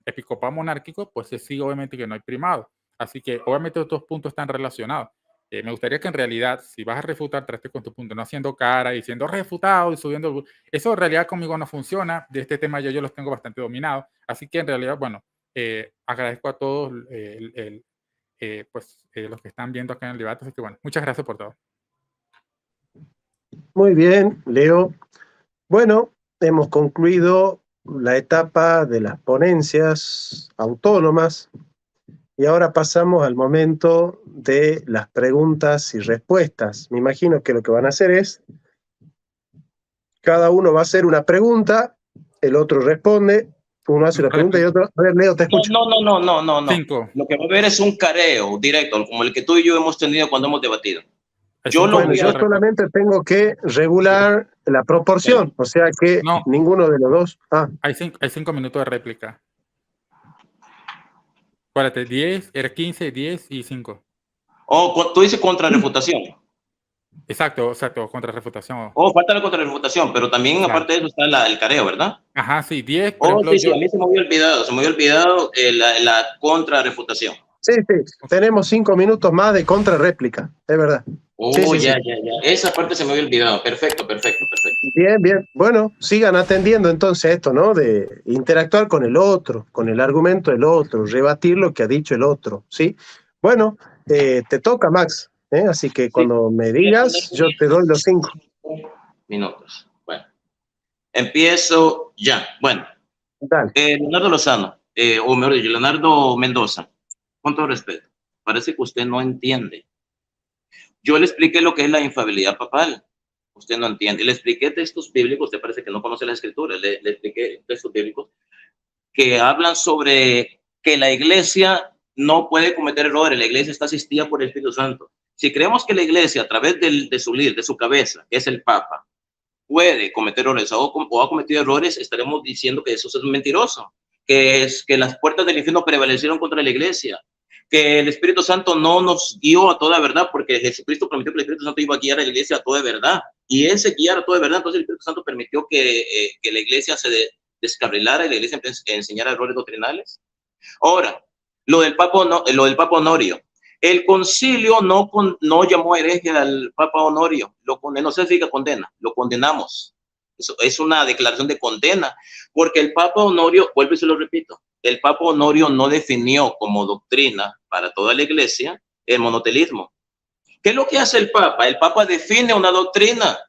episcopado monárquico, pues se sigue obviamente que no hay primado. Así que obviamente estos puntos están relacionados. Me gustaría que en realidad, si vas a refutar, trates con tu punto, no haciendo cara, diciendo refutado y subiendo. Eso en realidad conmigo no funciona. De este tema yo los tengo bastante dominados. Así que en realidad, bueno, agradezco a todos los que están viendo acá en el debate. Así que bueno, muchas gracias por todo. Muy bien, Leo. Bueno, hemos concluido la etapa de las ponencias autónomas. Y ahora pasamos al momento de las preguntas y respuestas. Me imagino que lo que van a hacer es, cada uno va a hacer una pregunta, el otro responde, uno hace una pregunta y otro... A ver, Leo, te escucho. No. 5. Lo que va a haber es un careo directo, como el que tú y yo hemos tenido cuando hemos debatido. Yo solamente tengo que regular la proporción, o sea que ninguno de los dos... Hay 5 minutos de réplica. Acuérdate, 10, era 15, 10 y 5. Tú dices contrarrefutación. Exacto, contra refutación. Falta la contrarrefutación, pero también aparte de eso está el careo, ¿verdad? Ajá, sí, 10. Sí, a mí se me había olvidado la contrarrefutación. Sí, tenemos 5 minutos más de contrarréplica, es verdad. Ya. Esa parte se me había olvidado. Perfecto. Bien. Bueno, sigan atendiendo entonces esto, ¿no? De interactuar con el otro, con el argumento del otro, rebatir lo que ha dicho el otro, ¿sí? Bueno, te toca, Max, así que cuando me digas, yo te doy los 5 minutos. Bueno, empiezo ya. Bueno, dale. Leonardo Lozano, o mejor dicho, Leonardo Mendoza, con todo respeto, parece que usted no entiende. Yo le expliqué lo que es la infalibilidad papal. Usted no entiende. Le expliqué textos bíblicos, usted parece que no conoce las escrituras. Le expliqué textos bíblicos que hablan sobre que la iglesia no puede cometer errores. La iglesia está asistida por el Espíritu Santo. Si creemos que la iglesia, a través de su líder, de su cabeza, que es el Papa, puede cometer errores o ha cometido errores, estaremos diciendo que eso es mentiroso. Que las puertas del infierno prevalecieron contra la iglesia. Que el Espíritu Santo no nos guió a toda verdad, porque Jesucristo prometió que el Espíritu Santo iba a guiar a la iglesia a toda verdad, y ese guiar a toda verdad, entonces el Espíritu Santo permitió que la iglesia se descarrilara y la iglesia enseñara errores doctrinales. Ahora, lo del Papa Honorio. El concilio no llamó hereje al Papa Honorio, lo condenó, no se significa condena, lo condenamos. Eso es una declaración de condena, porque el Papa Honorio, vuelvo y se lo repito, el Papa Honorio no definió como doctrina para toda la iglesia el monotelismo. ¿Qué es lo que hace el Papa? El Papa define una doctrina,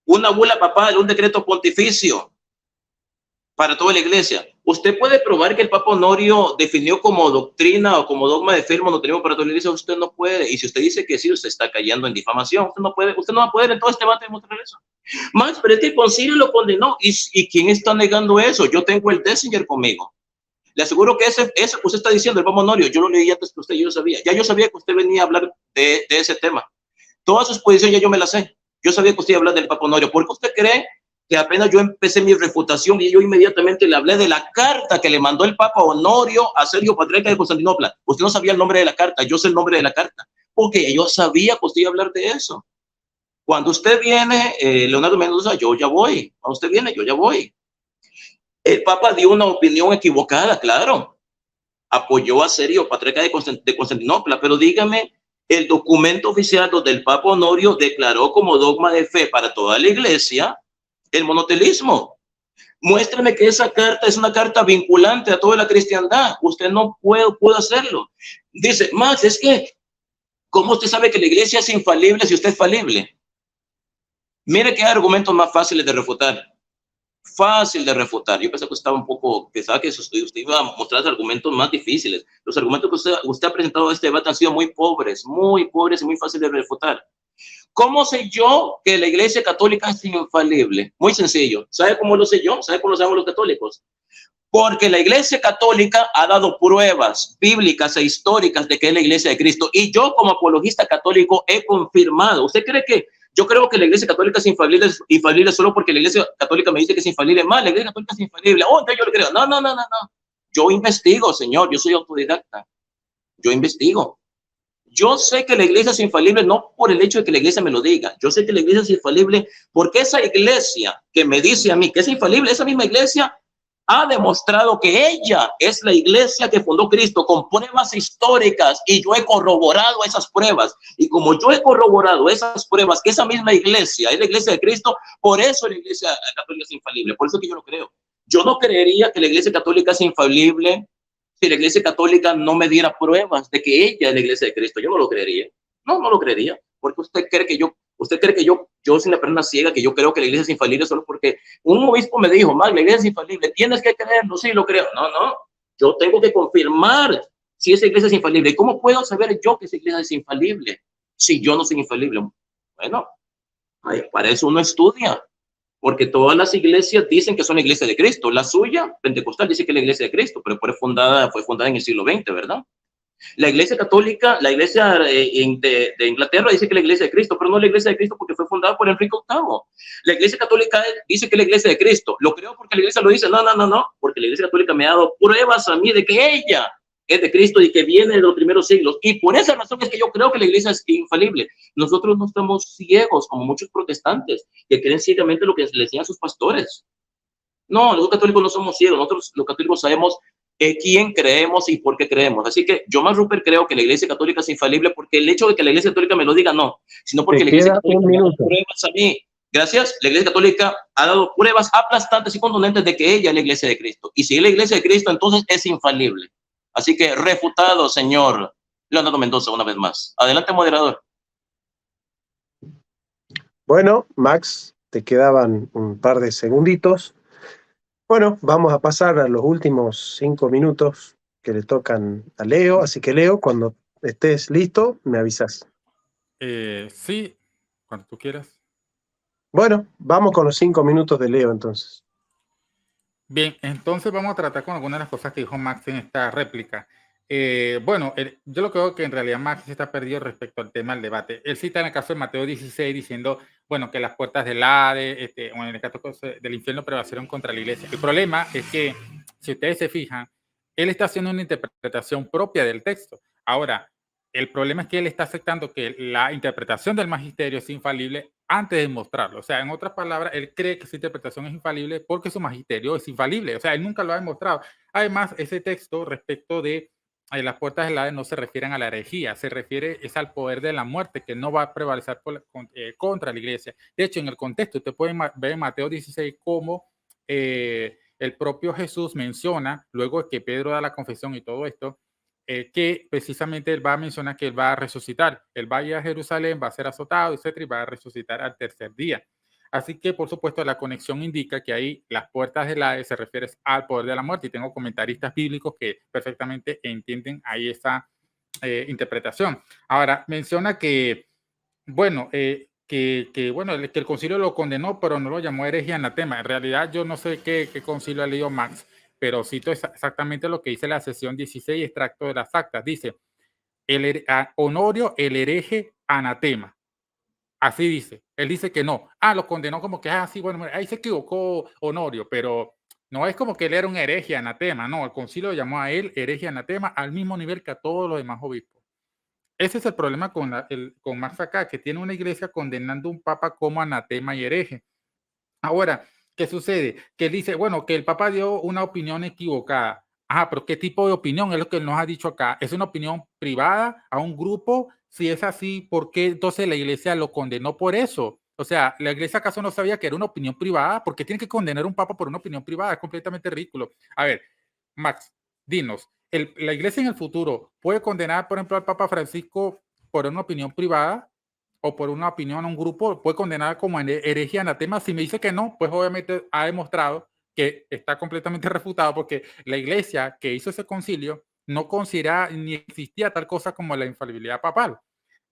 una bula papal, un decreto pontificio para toda la iglesia. Usted puede probar que el Papa Honorio definió como doctrina o como dogma de fe el monotelismo para toda la iglesia. Usted no puede. Y si usted dice que sí, usted está cayendo en difamación. Usted no va a poder en todo este debate demostrar eso. Más, pero es que el concilio lo condenó. ¿Y quién está negando eso? Yo tengo el Dessinger conmigo. Le aseguro que eso que usted está diciendo, el Papa Honorio, yo lo leí antes que usted, yo lo sabía. Ya yo sabía que usted venía a hablar de ese tema. Todas sus posiciones ya yo me las sé. Yo sabía que usted iba a hablar del Papa Honorio. ¿Por qué usted cree que apenas yo empecé mi refutación y yo inmediatamente le hablé de la carta que le mandó el Papa Honorio a Sergio Patriarca de Constantinopla? Usted no sabía el nombre de la carta, yo sé el nombre de la carta, porque yo sabía que usted iba a hablar de eso. Cuando usted viene, Leonardo Mendoza, yo ya voy. Cuando usted viene, yo ya voy. El Papa dio una opinión equivocada, claro. Apoyó a Sergio Patriarca de Constantinopla, pero dígame el documento oficial donde el Papa Honorio declaró como dogma de fe para toda la iglesia el monotelismo. Muéstrame que esa carta es una carta vinculante a toda la cristiandad. Usted no puede hacerlo. Dice, Max, es que, ¿cómo usted sabe que la iglesia es infalible si usted es falible? Mire qué argumentos más fáciles de refutar. Fácil de refutar. Yo pensaba que usted iba a mostrar argumentos más difíciles. Los argumentos que usted ha presentado en este debate han sido muy pobres y muy fáciles de refutar. ¿Cómo sé yo que la iglesia católica es infalible? Muy sencillo. ¿Sabe cómo lo sé yo? ¿Sabe cómo lo sabemos los católicos? Porque la iglesia católica ha dado pruebas bíblicas e históricas de que es la iglesia de Cristo. Y yo como apologista católico he confirmado. ¿Usted cree que yo creo que la iglesia católica es infalible solo porque la iglesia católica me dice que es infalible? Más, la iglesia católica es infalible. Oh, entonces yo le creo. No. Yo investigo, señor. Yo soy autodidacta. Yo investigo. Yo sé que la iglesia es infalible no por el hecho de que la iglesia me lo diga. Yo sé que la iglesia es infalible porque esa iglesia que me dice a mí que es infalible, esa misma iglesia ha demostrado que ella es la iglesia que fundó Cristo con pruebas históricas, y yo he corroborado esas pruebas. Y como yo he corroborado esas pruebas, que esa misma iglesia es la iglesia de Cristo, por eso la iglesia católica es infalible. Por eso que yo lo creo. Yo no creería que la iglesia católica es infalible si la iglesia católica no me diera pruebas de que ella es la iglesia de Cristo. Yo no lo creería. No lo creería. Porque usted cree que yo soy una persona ciega, que yo creo que la iglesia es infalible solo porque un obispo me dijo, Max, la iglesia es infalible, tienes que creerlo. Sí, lo creo. No. Yo tengo que confirmar si esa iglesia es infalible. ¿Y cómo puedo saber yo que esa iglesia es infalible si yo no soy infalible? Bueno, para eso uno estudia. Porque todas las iglesias dicen que son la iglesia de Cristo. La suya, pentecostal, dice que es la iglesia de Cristo, pero fue fundada en el siglo XX, ¿verdad? La iglesia católica, la iglesia de Inglaterra dice que es la iglesia de Cristo, pero no es la iglesia de Cristo porque fue fundada por Enrique VIII. La iglesia católica dice que es la iglesia de Cristo. ¿Lo creo porque la iglesia lo dice? No. Porque la iglesia católica me ha dado pruebas a mí de que ella es de Cristo y que viene de los primeros siglos. Y por esa razón es que yo creo que la iglesia es infalible. Nosotros no estamos ciegos como muchos protestantes que creen ciegamente lo que les enseñan sus pastores. No, los católicos no somos ciegos. Nosotros los católicos sabemos quién creemos y por qué creemos. Así que yo, Max Rupert, creo que la iglesia católica es infalible porque el hecho de que la iglesia católica me lo diga, no, sino porque la iglesia católica me ha dado pruebas a mí. Gracias, la iglesia católica ha dado pruebas aplastantes y contundentes de que ella es la iglesia de Cristo. Y si es la iglesia de Cristo, entonces es infalible. Así que refutado, señor Leonardo Mendoza, una vez más. Adelante, moderador. Bueno, Max, te quedaban un par de segunditos. Bueno, vamos a pasar a los últimos 5 minutos que le tocan a Leo. Así que, Leo, cuando estés listo, me avisas. Sí, cuando tú quieras. Bueno, vamos con los 5 minutos de Leo, entonces. Bien, entonces vamos a tratar con algunas de las cosas que dijo Max en esta réplica. Yo lo creo que en realidad Max está perdido respecto al tema del debate. Él cita en el caso de Mateo 16 diciendo, bueno, que las puertas del Hades, o en el caso del infierno prevalecieron contra la iglesia. El problema es que, si ustedes se fijan, él está haciendo una interpretación propia del texto. Ahora, el problema es que él está aceptando que la interpretación del magisterio es infalible antes de mostrarlo. O sea, en otras palabras, él cree que su interpretación es infalible porque su magisterio es infalible. O sea, él nunca lo ha demostrado. Además, ese texto respecto de las puertas del Hades no se refieren a la herejía, se refiere es al poder de la muerte que no va a prevalecer contra la iglesia. De hecho, en el contexto, usted puede ver en Mateo 16 cómo el propio Jesús menciona, luego de que Pedro da la confesión y todo esto, que precisamente él va a mencionar que él va a resucitar. Él va a ir a Jerusalén, va a ser azotado, etcétera, y va a resucitar al tercer día. Así que, por supuesto, la conexión indica que ahí las puertas del Hades se refiere al poder de la muerte, y tengo comentaristas bíblicos que perfectamente entienden ahí esa interpretación. Ahora, menciona que, bueno, que el concilio lo condenó, pero no lo llamó herejía anatema. En realidad, yo no sé qué concilio ha leído Max, pero cito exactamente lo que dice la sesión 16, extracto de las actas. Dice, Honorio, el hereje anatema. Así dice. Él dice que no. Lo condenó como que, sí, bueno, ahí se equivocó Honorio, pero no es como que él era un hereje anatema, no. El concilio llamó a él hereje anatema al mismo nivel que a todos los demás obispos. Ese es el problema con Max acá, que tiene una iglesia condenando a un papa como anatema y hereje. Ahora, ¿qué sucede? Que él dice, bueno, que el papa dio una opinión equivocada. Ajá, pero ¿qué tipo de opinión es lo que él nos ha dicho acá? ¿Es una opinión privada a un grupo? Si es así, ¿por qué entonces la iglesia lo condenó por eso? O sea, ¿la iglesia acaso no sabía que era una opinión privada? ¿Por qué tiene que condenar a un papa por una opinión privada? Es completamente ridículo. A ver, Max, dinos, ¿la iglesia en el futuro puede condenar, por ejemplo, al Papa Francisco por una opinión privada o por una opinión a un grupo? ¿Puede condenar como herejía, anatema? Si me dice que no, pues obviamente ha demostrado que está completamente refutado, porque la iglesia que hizo ese concilio no considera ni existía tal cosa como la infalibilidad papal.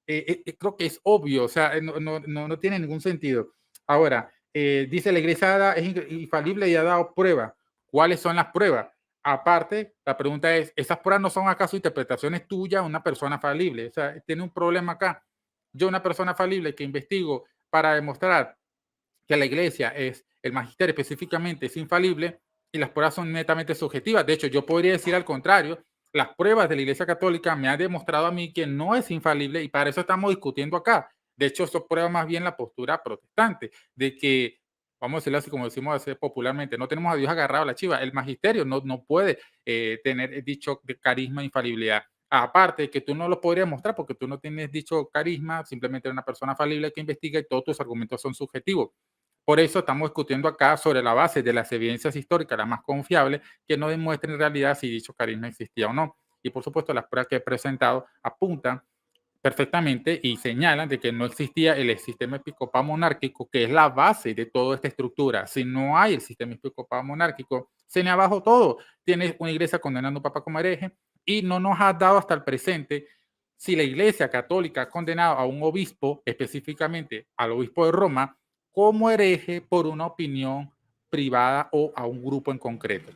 Creo que es obvio, o sea, no tiene ningún sentido. Ahora, dice la iglesia es infalible y ha dado pruebas. ¿Cuáles son las pruebas? Aparte, la pregunta es, ¿esas pruebas no son acaso interpretaciones tuyas de una persona falible? O sea, tiene un problema acá. Yo, una persona falible que investigo para demostrar que la iglesia es, el magisterio específicamente es infalible y las pruebas son netamente subjetivas. De hecho, yo podría decir al contrario, las pruebas de la iglesia católica me han demostrado a mí que no es infalible y para eso estamos discutiendo acá. De hecho, eso prueba más bien la postura protestante, de que, vamos a decirlo así como decimos popularmente, no tenemos a Dios agarrado a la chiva. El magisterio no puede tener dicho de carisma e infalibilidad. Aparte que tú no lo podrías mostrar porque tú no tienes dicho carisma, simplemente eres una persona falible que investiga y todos tus argumentos son subjetivos. Por eso estamos discutiendo acá sobre la base de las evidencias históricas, las más confiables, que no demuestren en realidad si dicho carisma existía o no. Y por supuesto, las pruebas que he presentado apuntan perfectamente y señalan de que no existía el sistema episcopal monárquico, que es la base de toda esta estructura. Si no hay el sistema episcopal monárquico, se viene abajo todo. Tienes una iglesia condenando a un papa como hereje y no nos ha dado hasta el presente si la iglesia católica ha condenado a un obispo, específicamente al obispo de Roma, como hereje por una opinión privada o a un grupo en concreto.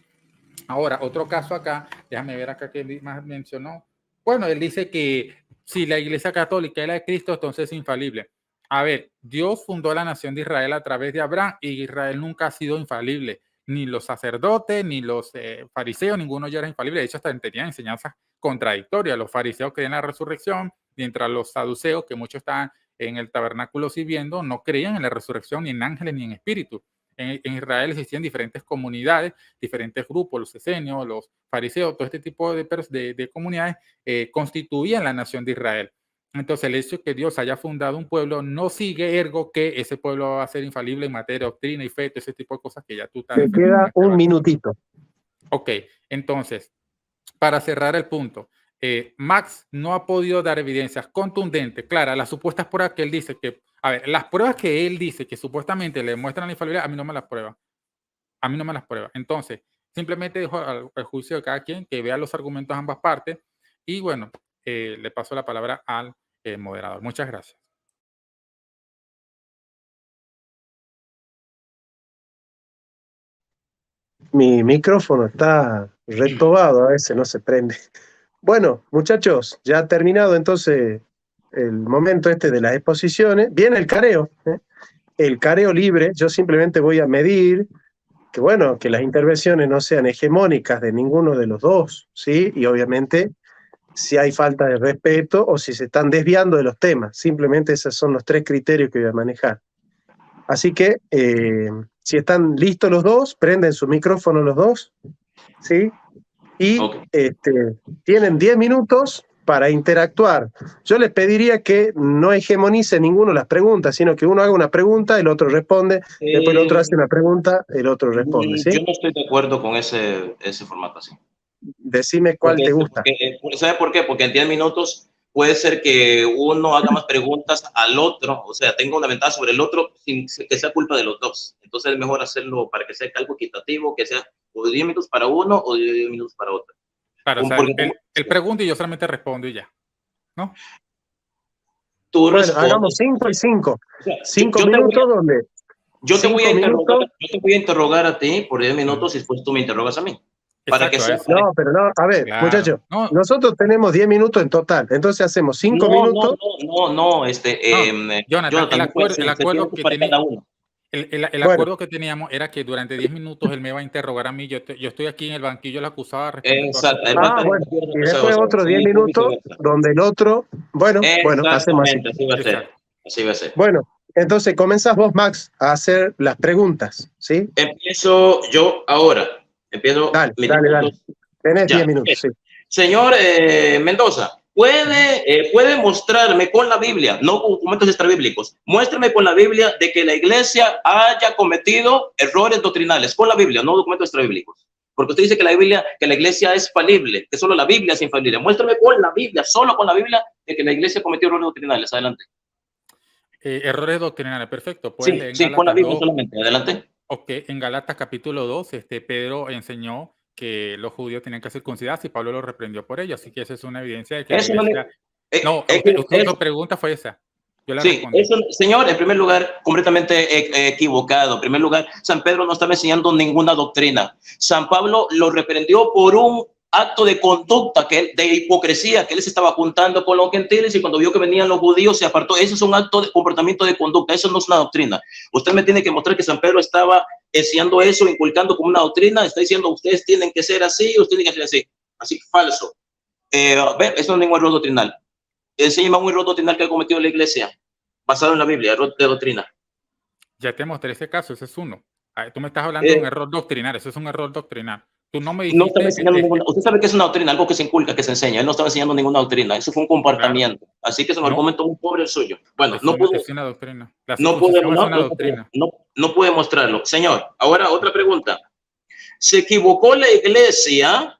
Ahora, otro caso acá, déjame ver acá que más mencionó. Bueno, él dice que si la iglesia católica es la de Cristo, entonces es infalible. A ver, Dios fundó la nación de Israel a través de Abraham y Israel nunca ha sido infalible. Ni los sacerdotes, ni los fariseos, ninguno ya era infalible. De hecho, hasta tenían enseñanzas contradictorias. Los fariseos creían en la resurrección, mientras los saduceos, que muchos estaban en el tabernáculo sirviendo, no creían en la resurrección, ni en ángeles, ni en espíritu. En Israel existían diferentes comunidades, diferentes grupos, los esenios, los fariseos, todo este tipo de comunidades constituían la nación de Israel. Entonces, el hecho de que Dios haya fundado un pueblo no sigue ergo que ese pueblo va a ser infalible en materia de doctrina y fe, todo ese tipo de cosas que ya tú estás... Te queda un minutito. Ok, entonces, para cerrar el punto, Max no ha podido dar evidencias contundentes, claras, las supuestas pruebas que él dice que, a ver, las pruebas que él dice que supuestamente le muestran la infalibilidad, a mí no me las prueba. A mí no me las prueba. Entonces, simplemente dejo al juicio de cada quien que vea los argumentos de ambas partes y bueno, le paso la palabra al moderador. Muchas gracias. Mi micrófono está retobado, a veces no se prende. Bueno, muchachos, ya ha terminado entonces el momento este de las exposiciones. Viene el careo, el careo libre. Yo simplemente voy a medir que, bueno, que las intervenciones no sean hegemónicas de ninguno de los dos, ¿sí? Y obviamente si hay falta de respeto o si se están desviando de los temas. Simplemente esos son los 3 criterios que voy a manejar. Así que, si están listos los dos, prenden su micrófono los dos, ¿sí? Y tienen 10 minutos para interactuar. Yo les pediría que no hegemonice ninguno las preguntas, sino que uno haga una pregunta, el otro responde, después el otro hace una pregunta, el otro responde, ¿sí? Yo no estoy de acuerdo con ese formato así. Decime cuál te gusta. ¿Sabe por qué? Porque en 10 minutos puede ser que uno haga más preguntas al otro, o sea, tenga una ventaja sobre el otro sin que sea culpa de los dos. Entonces es mejor hacerlo para que sea algo equitativo, que sea o 10 minutos para uno o 10 minutos para otro. Claro, o sea, él pregunta y yo solamente respondo y ya, ¿no? Bueno, hagamos 5 y 5. 5 minutos donde... Yo te voy a interrogar a ti por 10 minutos y después tú me interrogas a mí. Para Exacto, que sea, no, pero no, a ver, claro, muchachos, no, nosotros tenemos 10 minutos en total, entonces hacemos 5 minutos. Jonathan, el acuerdo que teníamos, el acuerdo que teníamos era que durante 10 minutos él me va a interrogar a mí, yo estoy aquí en el banquillo, la acusaba. Exacto. Bueno, y después otros 10 minutos donde el otro, bueno, hacemos así. Así va a ser. Bueno, entonces comenzás vos, Max, a hacer las preguntas, ¿sí? Empiezo yo ahora. Empiezo. Dale. Tenés Ya. 10 minutos, sí. Señor Mendoza, ¿puede mostrarme con la Biblia, no con documentos extrabíblicos, muéstrame con la Biblia de que la iglesia haya cometido errores doctrinales, con la Biblia, no documentos extrabíblicos? Porque usted dice que la iglesia es falible, que solo la Biblia es infalible. Muéstrame con la Biblia, solo con la Biblia, de que la iglesia cometió errores doctrinales. Adelante. Errores doctrinales, perfecto. Puedes leer en Sí, con la Gálatas Biblia 2. solamente. Adelante. Ok, en Gálatas capítulo 2, Pedro enseñó que los judíos tenían que circuncidarse y Pablo lo reprendió por ello. Así que esa es una evidencia de que Eso la no iglesia... No, su pregunta fue esa. Yo la Sí, respondí. eso, señor, en primer lugar, completamente equivocado. En primer lugar, San Pedro no estaba enseñando ninguna doctrina. San Pablo lo reprendió por un acto de conducta, de hipocresía, que él se estaba juntando con los gentiles y cuando vio que venían los judíos se apartó. Eso es un acto de comportamiento de conducta, eso no es una doctrina. Usted me tiene que mostrar que San Pedro estaba enseñando eso, inculcando como una doctrina, está diciendo ustedes tienen que ser así, ustedes tienen que ser así. Así que falso. Eso no es ningún error doctrinal. Enseña un error doctrinal que ha cometido la iglesia, basado en la Biblia, error de doctrina. Ya te mostré ese caso, ese es uno. Tú me estás hablando de un error doctrinal, eso es un error doctrinal. Tú no me dijiste... No estaba enseñando ninguna, usted sabe que es una doctrina, algo que se inculca, que se enseña. Él no estaba enseñando ninguna doctrina, eso fue un comportamiento. Claro. Así que es un argumento muy pobre el suyo. Bueno, es una doctrina. No puede mostrarlo. Señor, ahora otra pregunta. ¿Se equivocó la iglesia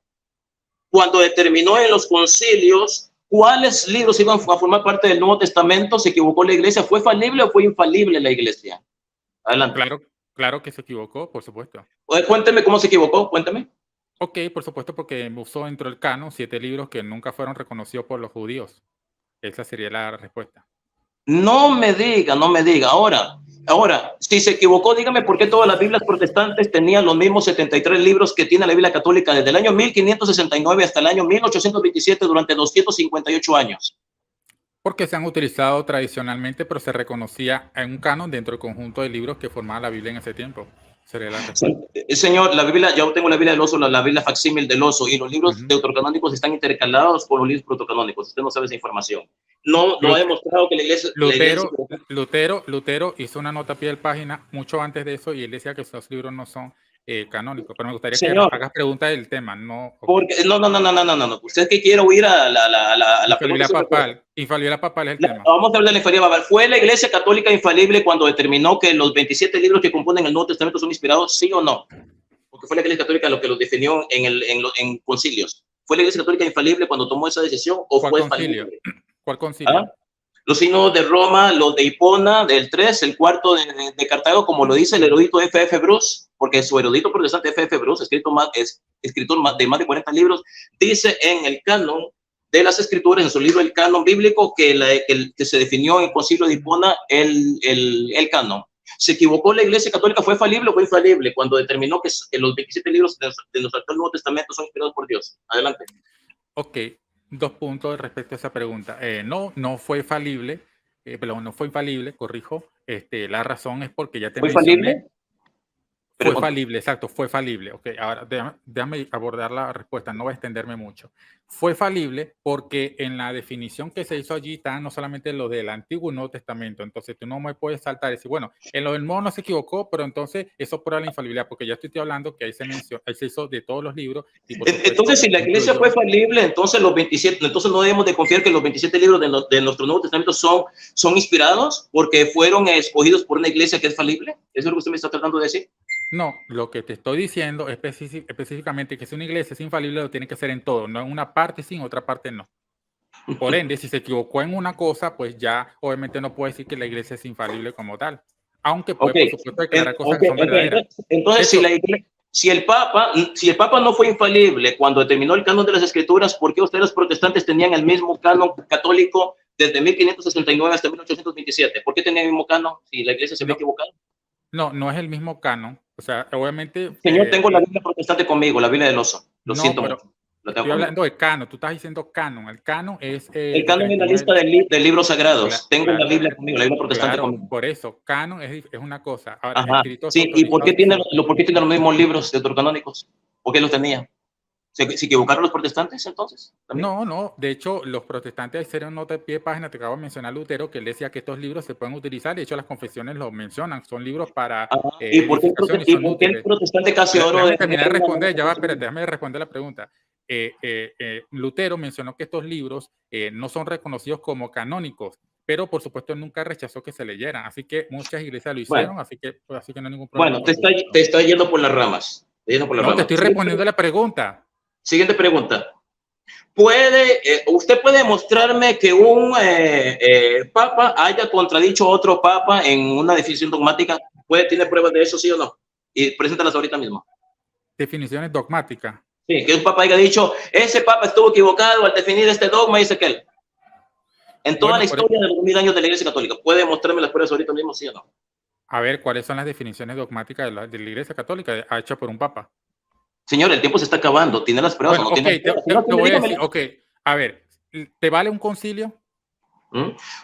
cuando determinó en los concilios cuáles libros iban a formar parte del Nuevo Testamento? ¿Se equivocó la iglesia? ¿Fue falible o fue infalible la iglesia? Adelante. Claro que se equivocó, por supuesto. Cuénteme cómo se equivocó, cuénteme. Ok, por supuesto, porque usó dentro del canon 7 libros que nunca fueron reconocidos por los judíos. Esa sería la respuesta. No me diga. Ahora, si se equivocó, dígame por qué todas las Biblias protestantes tenían los mismos 73 libros que tiene la Biblia católica desde el año 1569 hasta el año 1827 durante 258 años. Porque se han utilizado tradicionalmente, pero se reconocía en un canon dentro del conjunto de libros que formaba la Biblia en ese tiempo. Sería la respuesta. Señor, la Biblia, yo tengo la Biblia del Oso, la Biblia facsímil del Oso, y los libros deuterocanónicos están intercalados con los libros protocanónicos. Usted no sabe esa información. No ha demostrado que la iglesia... Lutero hizo una nota a pie de página mucho antes de eso y él decía que esos libros no son canónicos. Pero me gustaría que hagas preguntas del tema. No. Usted que quiere oír a la infalibilidad papal. Infalibilidad papal es el tema. Vamos a hablar de la infalibilidad papal. ¿Fue la iglesia católica infalible cuando determinó que los 27 libros que componen el Nuevo Testamento son inspirados, sí o no? Porque fue la iglesia católica lo que los definió en concilios. ¿Fue la iglesia católica infalible cuando tomó esa decisión o fue falible? ¿Cuál concilio? Los sínodos de Roma, los de Hipona, del 3, el cuarto de Cartago, como lo dice el erudito F.F. Bruce, porque su erudito protestante F.F. Bruce, escritor de más de 40 libros, dice en el canon de las escrituras, en su libro El Canon Bíblico, que se definió en el concilio de Hipona el canon. ¿Se equivocó la iglesia católica? ¿Fue falible o fue infalible cuando determinó que los 27 libros de nuestro actual Nuevo Testamento son inspirados por Dios? Adelante. Ok. 2 puntos respecto a esa pregunta. No fue falible, no fue infalible, corrijo. La razón es porque ya te mencioné. ¿Falible? Fue falible, exacto, fue falible. Ok, ahora déjame abordar la respuesta, no voy a extenderme mucho. Fue falible porque en la definición que se hizo allí está no solamente lo del Antiguo y Nuevo Testamento, entonces tú no me puedes saltar y decir, bueno, en lo del Nuevo no se equivocó, pero entonces eso prueba la infalibilidad, porque ya estoy hablando que ahí se hizo de todos los libros. Entonces, si la iglesia fue falible, entonces entonces no debemos de confiar que los 27 libros de nuestro Nuevo Testamento son inspirados porque fueron escogidos por una iglesia que es falible. ¿Eso es lo que usted me está tratando de decir? No, lo que te estoy diciendo específicamente que si una iglesia es infalible lo tiene que hacer en todo, no en una parte sí, en otra parte no. Por ende, si se equivocó en una cosa, pues ya obviamente no puede decir que la iglesia es infalible como tal. Aunque puede, por supuesto, declarar cosas que son verdaderas. Entonces, si el Papa no fue infalible cuando determinó el canon de las Escrituras, ¿por qué ustedes los protestantes tenían el mismo canon católico desde 1569 hasta 1827? ¿Por qué tenían el mismo canon si la iglesia se había equivocado? No es el mismo canon. O sea, obviamente... Señor, tengo la Biblia protestante conmigo, la Biblia del Oso. Lo siento mucho. Estoy hablando de canon. Tú estás diciendo canon. El canon es... el canon es la lista de libros sagrados. Tengo la Biblia conmigo, la Biblia protestante conmigo. Por eso, canon es una cosa. Ahora, sí, ¿y por qué tiene los mismos libros deuterocanónicos? ¿Por qué los tenía? ¿Se equivocaron los protestantes entonces? ¿También? No. De hecho, los protestantes hicieron nota de pie de página. Te acabo de mencionar Lutero, que él decía que estos libros se pueden utilizar. De hecho, las confesiones lo mencionan. Son libros para... ¿Y por qué el protestante casi oro? Déjame terminar de responder. Ya va, espérate, déjame responder la pregunta. Lutero mencionó que estos libros no son reconocidos como canónicos, pero por supuesto nunca rechazó que se leyeran, así que muchas iglesias lo hicieron, así que no hay ningún problema. Bueno, te está yendo por las ramas. Te estoy respondiendo la pregunta. Siguiente pregunta. ¿Usted puede mostrarme que un papa haya contradicho a otro papa en una definición dogmática? ¿Tiene pruebas de eso, sí o no? Y preséntalas ahorita mismo. Definiciones dogmáticas. Sí, que un papa haya dicho, ese papa estuvo equivocado al definir este dogma y dice que él. En toda la historia de los 2000 años de la Iglesia Católica. ¿Puede mostrarme las pruebas ahorita mismo, sí o no? A ver, ¿cuáles son las definiciones dogmáticas de la Iglesia Católica hecha por un papa? Señor, el tiempo se está acabando. ¿Tiene las pruebas o no tiene las pruebas? Te voy a decir, a ver, ¿te vale un concilio?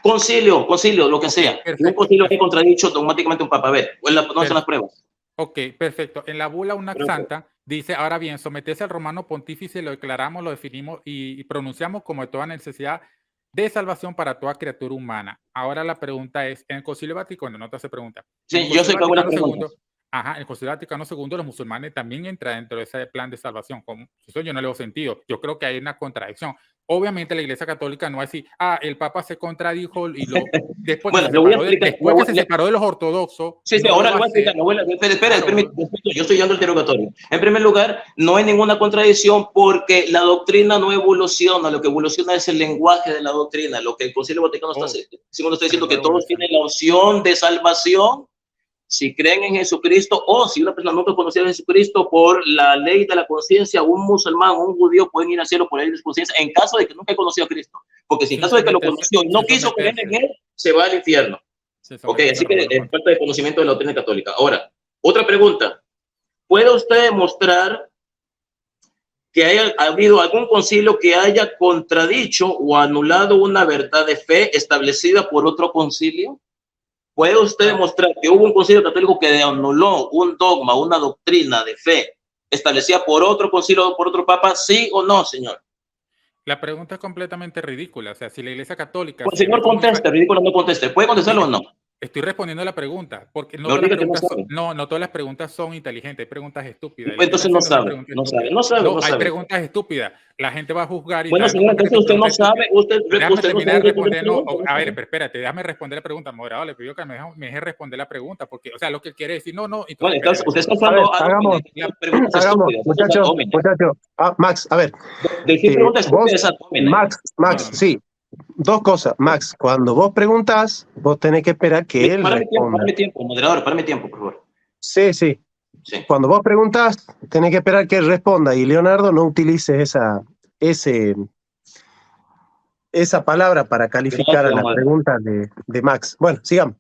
Concilio, lo que sea. Un concilio que contradicho dogmáticamente un papa. A ver, ¿dónde son las pruebas? Ok, perfecto. En la bula una santa dice, ahora bien, someterse al romano pontífice, lo declaramos, lo definimos y pronunciamos como de toda necesidad de salvación para toda criatura humana. Ahora la pregunta es, en el Concilio Vaticano, no te hace pregunta. Sí, yo sé que hago una pregunta. En el Concilio Vaticano II los musulmanes también entran dentro de ese plan de salvación. Eso yo no le veo sentido. Yo creo que hay una contradicción. Obviamente la Iglesia Católica no va a decir, el Papa se contradijo y después que se separó de los ortodoxos. Sí, ahora lo voy a explicar. Espera, yo estoy dando el interrogatorio. En primer lugar, no hay ninguna contradicción porque la doctrina no evoluciona. Lo que evoluciona es el lenguaje de la doctrina. Lo que el Concilio Vaticano está diciendo que todos tienen la opción de salvación si creen en Jesucristo, o si una persona nunca conocía a Jesucristo, por la ley de la conciencia, un musulmán o un judío pueden ir al cielo por la ley de conciencia en caso de que nunca haya conocido a Cristo. Porque si en caso de que lo conoció y no quiso creer en él, se va al infierno. Ok, así que es falta de conocimiento de la doctrina católica. Ahora, otra pregunta. ¿Puede usted demostrar que haya habido algún concilio que haya contradicho o anulado una verdad de fe establecida por otro concilio? ¿Puede usted demostrar que hubo un concilio católico que anuló un dogma, una doctrina de fe establecida por otro concilio o por otro papa? ¿Sí o no, señor? La pregunta es completamente ridícula. O sea, si la Iglesia Católica... Pues, señor, conteste, ridículo no conteste. ¿Puede contestarlo o no? Estoy respondiendo a la pregunta, porque no todas las preguntas son inteligentes, hay preguntas estúpidas. Entonces no sabe. Hay preguntas estúpidas. La gente va a juzgar. Bueno, señor, entonces usted no sabe. A ver, espérate, déjame responder la pregunta. Moderador, le pido que me deje responder la pregunta, porque, o sea, lo que quiere decir, no. Entonces, usted está hablando. Hagamos, muchachos. Max, a ver. Max, sí. Dos cosas, Max. Cuando vos preguntas, vos tenés que esperar que él responda. Párame tiempo, moderador, párame tiempo, por favor. Sí. Cuando vos preguntas, tenés que esperar que él responda. Y Leonardo, no utilice esa palabra para calificar a las preguntas de Max. Bueno, sigamos.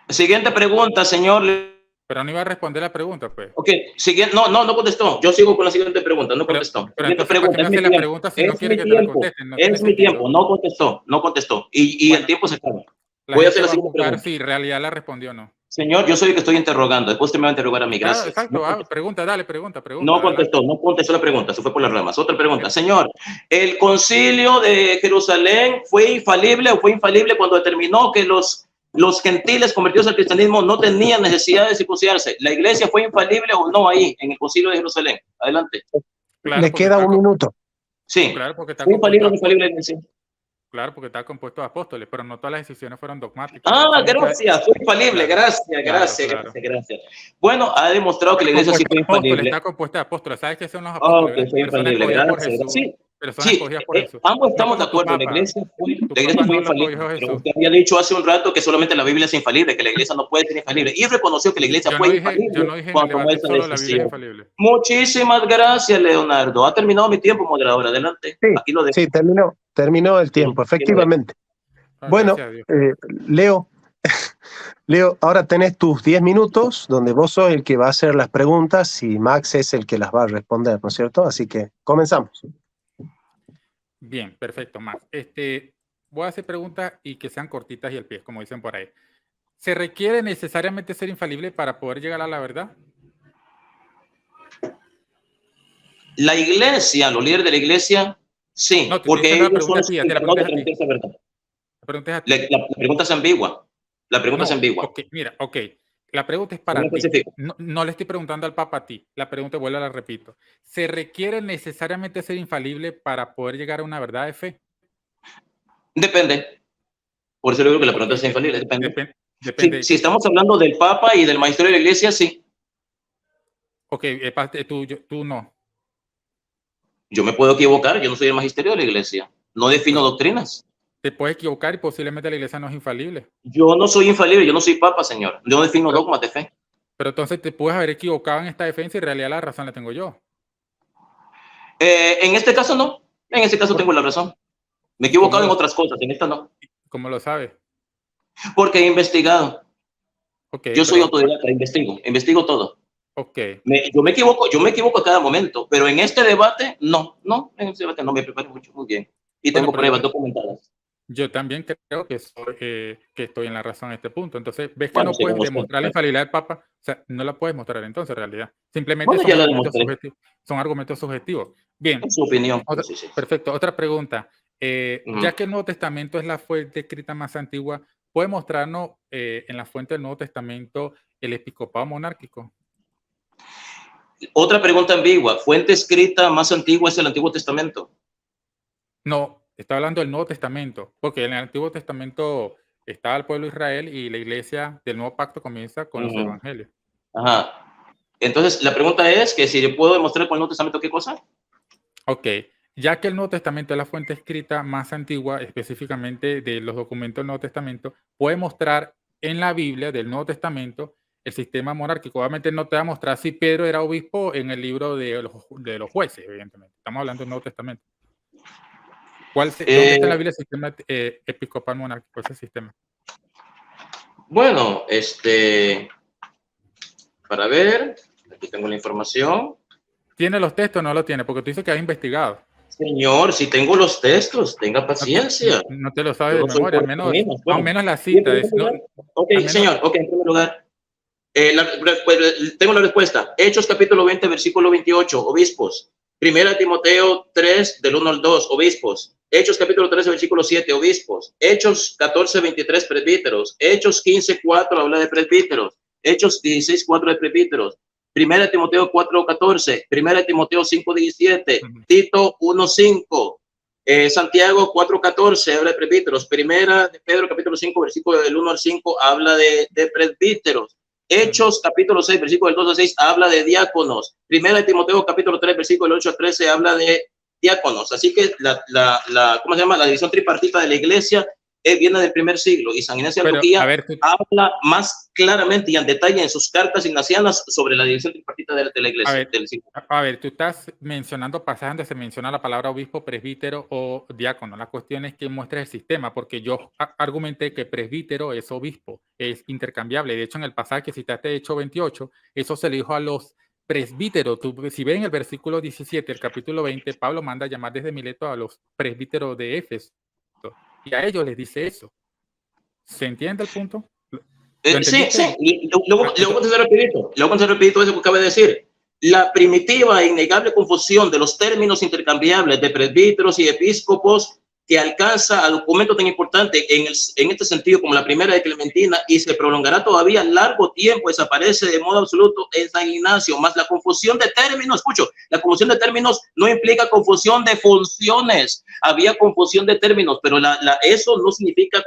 Siguiente pregunta, señor. Pero no iba a responder la pregunta, pues. Ok, siguiente. No contestó. Yo sigo con la siguiente pregunta. No contestó. Siguiente pregunta. Es mi tiempo. No contestó. Y el tiempo se acaba. Voy a hacer la siguiente pregunta. Si en realidad la respondió o no. Señor, yo soy el que estoy interrogando. Después usted me va a interrogar a mí. Gracias. Exacto. Pregunta. No contestó la pregunta. Se fue por las ramas. Otra pregunta. Señor, ¿el concilio de Jerusalén fue infalible o fue infalible cuando determinó que los gentiles convertidos al cristianismo no tenían necesidad de circuncidarse? ¿La iglesia fue infalible o no ahí, en el concilio de Jerusalén? Adelante. Claro, le queda un minuto. Sí. Claro, porque está infalible o infalible la iglesia. Claro, porque está compuesto de apóstoles, pero no todas las decisiones fueron dogmáticas. Gracias, fue infalible. Gracias. Bueno, ha demostrado que la iglesia sí fue infalible. Está compuesta de apóstoles. ¿Sabes qué son los apóstoles? Fue infalible, gracias. Sí, ambos estamos de acuerdo. La iglesia fue infalible. Pero usted había dicho hace un rato que solamente la Biblia es infalible, que la iglesia no puede ser infalible. Y reconoció que la iglesia fue infalible cuando tomó esa decisión. Muchísimas gracias, Leonardo. Ha terminado mi tiempo, moderador. Adelante. Aquí lo dejo. Sí, terminó el tiempo, efectivamente. Bueno, Leo, ahora tenés tus 10 minutos donde vos sos el que va a hacer las preguntas y Max es el que las va a responder, ¿no es cierto? Así que comenzamos. Bien, perfecto, Max. Voy a hacer preguntas y que sean cortitas y al pie, como dicen por ahí. ¿Se requiere necesariamente ser infalible para poder llegar a la verdad? La iglesia, los líderes de la iglesia, sí, no, porque ellos son los que no te transmiten esa verdad. La pregunta es ambigua. La pregunta es ambigua. Ok, La pregunta es para No ti. especifico. No le estoy preguntando al Papa a ti. La pregunta, vuelvo a la repito. ¿Se requiere necesariamente ser infalible para poder llegar a una verdad de fe? Depende. Por eso le digo que la Ok, pregunta es infalible. Depende. depende. Si estamos hablando del Papa y del magisterio de la Iglesia, sí. Ok, tú no. Yo me puedo equivocar, yo no soy el magisterio de la Iglesia. No defino Pues, doctrinas. te puedes equivocar y posiblemente la iglesia no es infalible. Yo no soy infalible, yo no soy Papa, señor. Yo no defino Pero- dogmas de fe. Pero entonces te puedes haber equivocado en esta defensa y en realidad la razón la tengo yo. En este caso no. En este caso tengo la razón. Me he equivocado en otras cosas, en esta no. ¿Cómo lo sabes? Porque he investigado. Okay, Yo soy autodidacta, investigo todo. Okay. Yo me equivoco a cada momento, pero en este debate no, en este debate no me preparo mucho, muy bien. Y tengo pruebas documentadas. Yo también creo que estoy en la razón en este punto. Entonces, ves que Bueno, no puedes demostrar la infalibilidad del Papa. O sea, no la puedes mostrar entonces, en realidad. Simplemente son argumentos subjetivos. Bien. En su opinión. Sí. Perfecto. Otra pregunta. Ya que el Nuevo Testamento es la fuente escrita más antigua, ¿puede mostrarnos en la fuente del Nuevo Testamento el episcopado monárquico? Otra pregunta ambigua. ¿Fuente escrita más antigua es el Antiguo Testamento? No. Está hablando del Nuevo Testamento, porque en el Antiguo Testamento estaba el pueblo de Israel y la iglesia del Nuevo Pacto comienza con los evangelios. Ajá. Entonces, la pregunta es que si yo puedo demostrar con el Nuevo Testamento qué cosa. Ok. Ya que el Nuevo Testamento es la fuente escrita más antigua, específicamente de los documentos del Nuevo Testamento, puede mostrar en la Biblia del Nuevo Testamento el sistema monárquico. Obviamente no te va a mostrar si Pedro era obispo en el libro de los jueces, evidentemente. Estamos hablando del Nuevo Testamento. ¿Dónde está en la Biblia el sistema episcopal monárquico, ese sistema? Bueno, para ver, aquí tengo la información. ¿Tiene los textos o no lo tiene? Porque tú dices que has investigado. Señor, si tengo los textos, tenga paciencia. No te lo sabes de memoria, al menos la cita. Ok, señor, en primer lugar, tengo la respuesta. Hechos capítulo 20, versículo 28, obispos. Primera Timoteo 3, del 1 al 2, obispos. Hechos capítulo 13, versículo 7, obispos. Hechos 14, 23, presbíteros. Hechos 15, 4, habla de presbíteros. Hechos 16, 4 de presbíteros. Primera Timoteo 4, 14. Primera Timoteo 5, 17. Tito 1, 5. Santiago 4, 14, habla de presbíteros. Primera de Pedro capítulo 5, versículo del 1 al 5, habla de presbíteros. Hechos capítulo 6, versículo del 2 al 6, habla de diáconos. Primera de Timoteo capítulo 3, versículo del 8 al 13, habla de diáconos. Así que ¿cómo se llama? La división tripartita de la iglesia viene del primer siglo, y San Ignacio de Antioquía habla más claramente y en detalle en sus cartas ignacianas sobre la división tripartita de la iglesia. A ver, tú estás mencionando pasajes donde se menciona la palabra obispo, presbítero o diácono. La cuestión es que muestres el sistema, porque yo argumenté que presbítero es obispo, es intercambiable. De hecho, en el pasaje que citaste, Hechos 28, eso se le dijo a los presbíteros. Si ven el versículo 17, el capítulo 20, Pablo manda a llamar desde Mileto a los presbíteros de Éfeso. Y a ellos les dice eso. ¿Se entiende el punto? Sí. Luego contestar rapidito eso que acaba de decir. La primitiva e innegable confusión de los términos intercambiables de presbíteros y episcopos que alcanza a documentos tan importantes en este sentido como la primera de Clementina y se prolongará todavía largo tiempo, desaparece de modo absoluto en San Ignacio. Más la confusión de términos, la confusión de términos no implica confusión de funciones. Había confusión de términos, pero eso no significa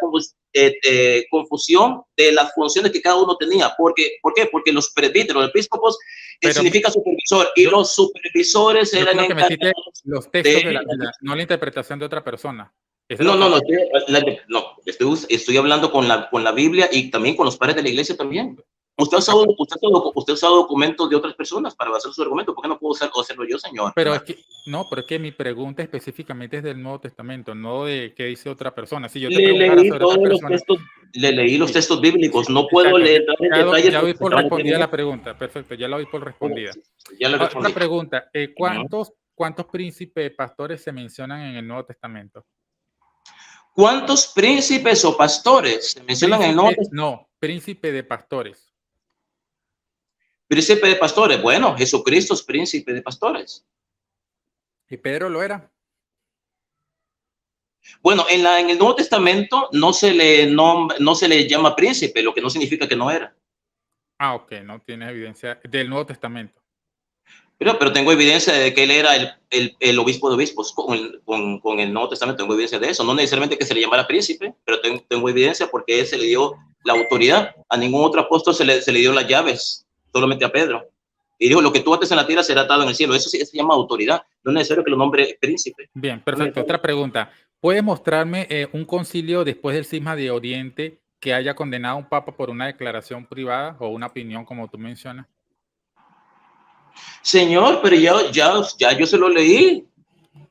confusión de las funciones que cada uno tenía. ¿Por qué? Porque los presbíteros, los episcopos, significa supervisor, y los supervisores eran encargados los textos de la Biblia, no la interpretación de otra persona. Estoy hablando con la Biblia y también con los padres de la iglesia también. Usted ha usado documentos de otras personas para basar su argumento. ¿Por qué no puedo hacerlo yo, señor? Pero es que mi pregunta específicamente es del Nuevo Testamento, no de qué dice otra persona. Si yo te le leí los textos bíblicos, no puedo leer detalles. Ya doy por respondida la pregunta. Perfecto, ya la doy por respondida. Otra pregunta, ¿cuántos príncipes pastores se mencionan en el Nuevo Testamento? ¿Cuántos príncipes o pastores se mencionan en el Nuevo Testamento? No, príncipe de pastores. Príncipe de pastores. Bueno, Jesucristo es príncipe de pastores. ¿Y Pedro lo era? Bueno, en el Nuevo Testamento no se le llama príncipe, lo que no significa que no era. Ah, ok, no tienes evidencia del Nuevo Testamento. Pero tengo evidencia de que él era el obispo de obispos con el Nuevo Testamento. Tengo evidencia de eso. No necesariamente que se le llamara príncipe, pero tengo evidencia porque él se le dio la autoridad. A ningún otro apóstol se le dio las llaves, solamente a Pedro. Y dijo, lo que tú ates en la tierra será atado en el cielo. Eso sí se llama autoridad. No es necesario que lo nombre príncipe. Bien, perfecto. Otra pregunta. ¿Puedes mostrarme un concilio después del Cisma de Oriente que haya condenado a un papa por una declaración privada o una opinión, como tú mencionas? Señor, pero ya yo se lo leí.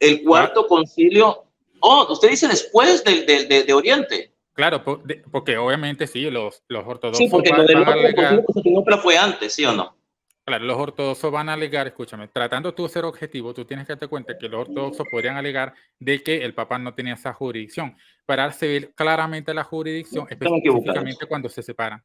El cuarto concilio. Oh, usted dice después de Oriente. Claro, porque obviamente sí, los ortodoxos Sí, porque lo del van a otro concilio alegar. de Constantinopla fue antes, ¿sí o no? Claro, los ortodoxos van a alegar, escúchame, tratando tú de ser objetivo, tú tienes que darte cuenta que los ortodoxos podrían alegar de que el Papa no tenía esa jurisdicción. Para darse ver claramente la jurisdicción, Están equivocados. específicamente cuando se separan.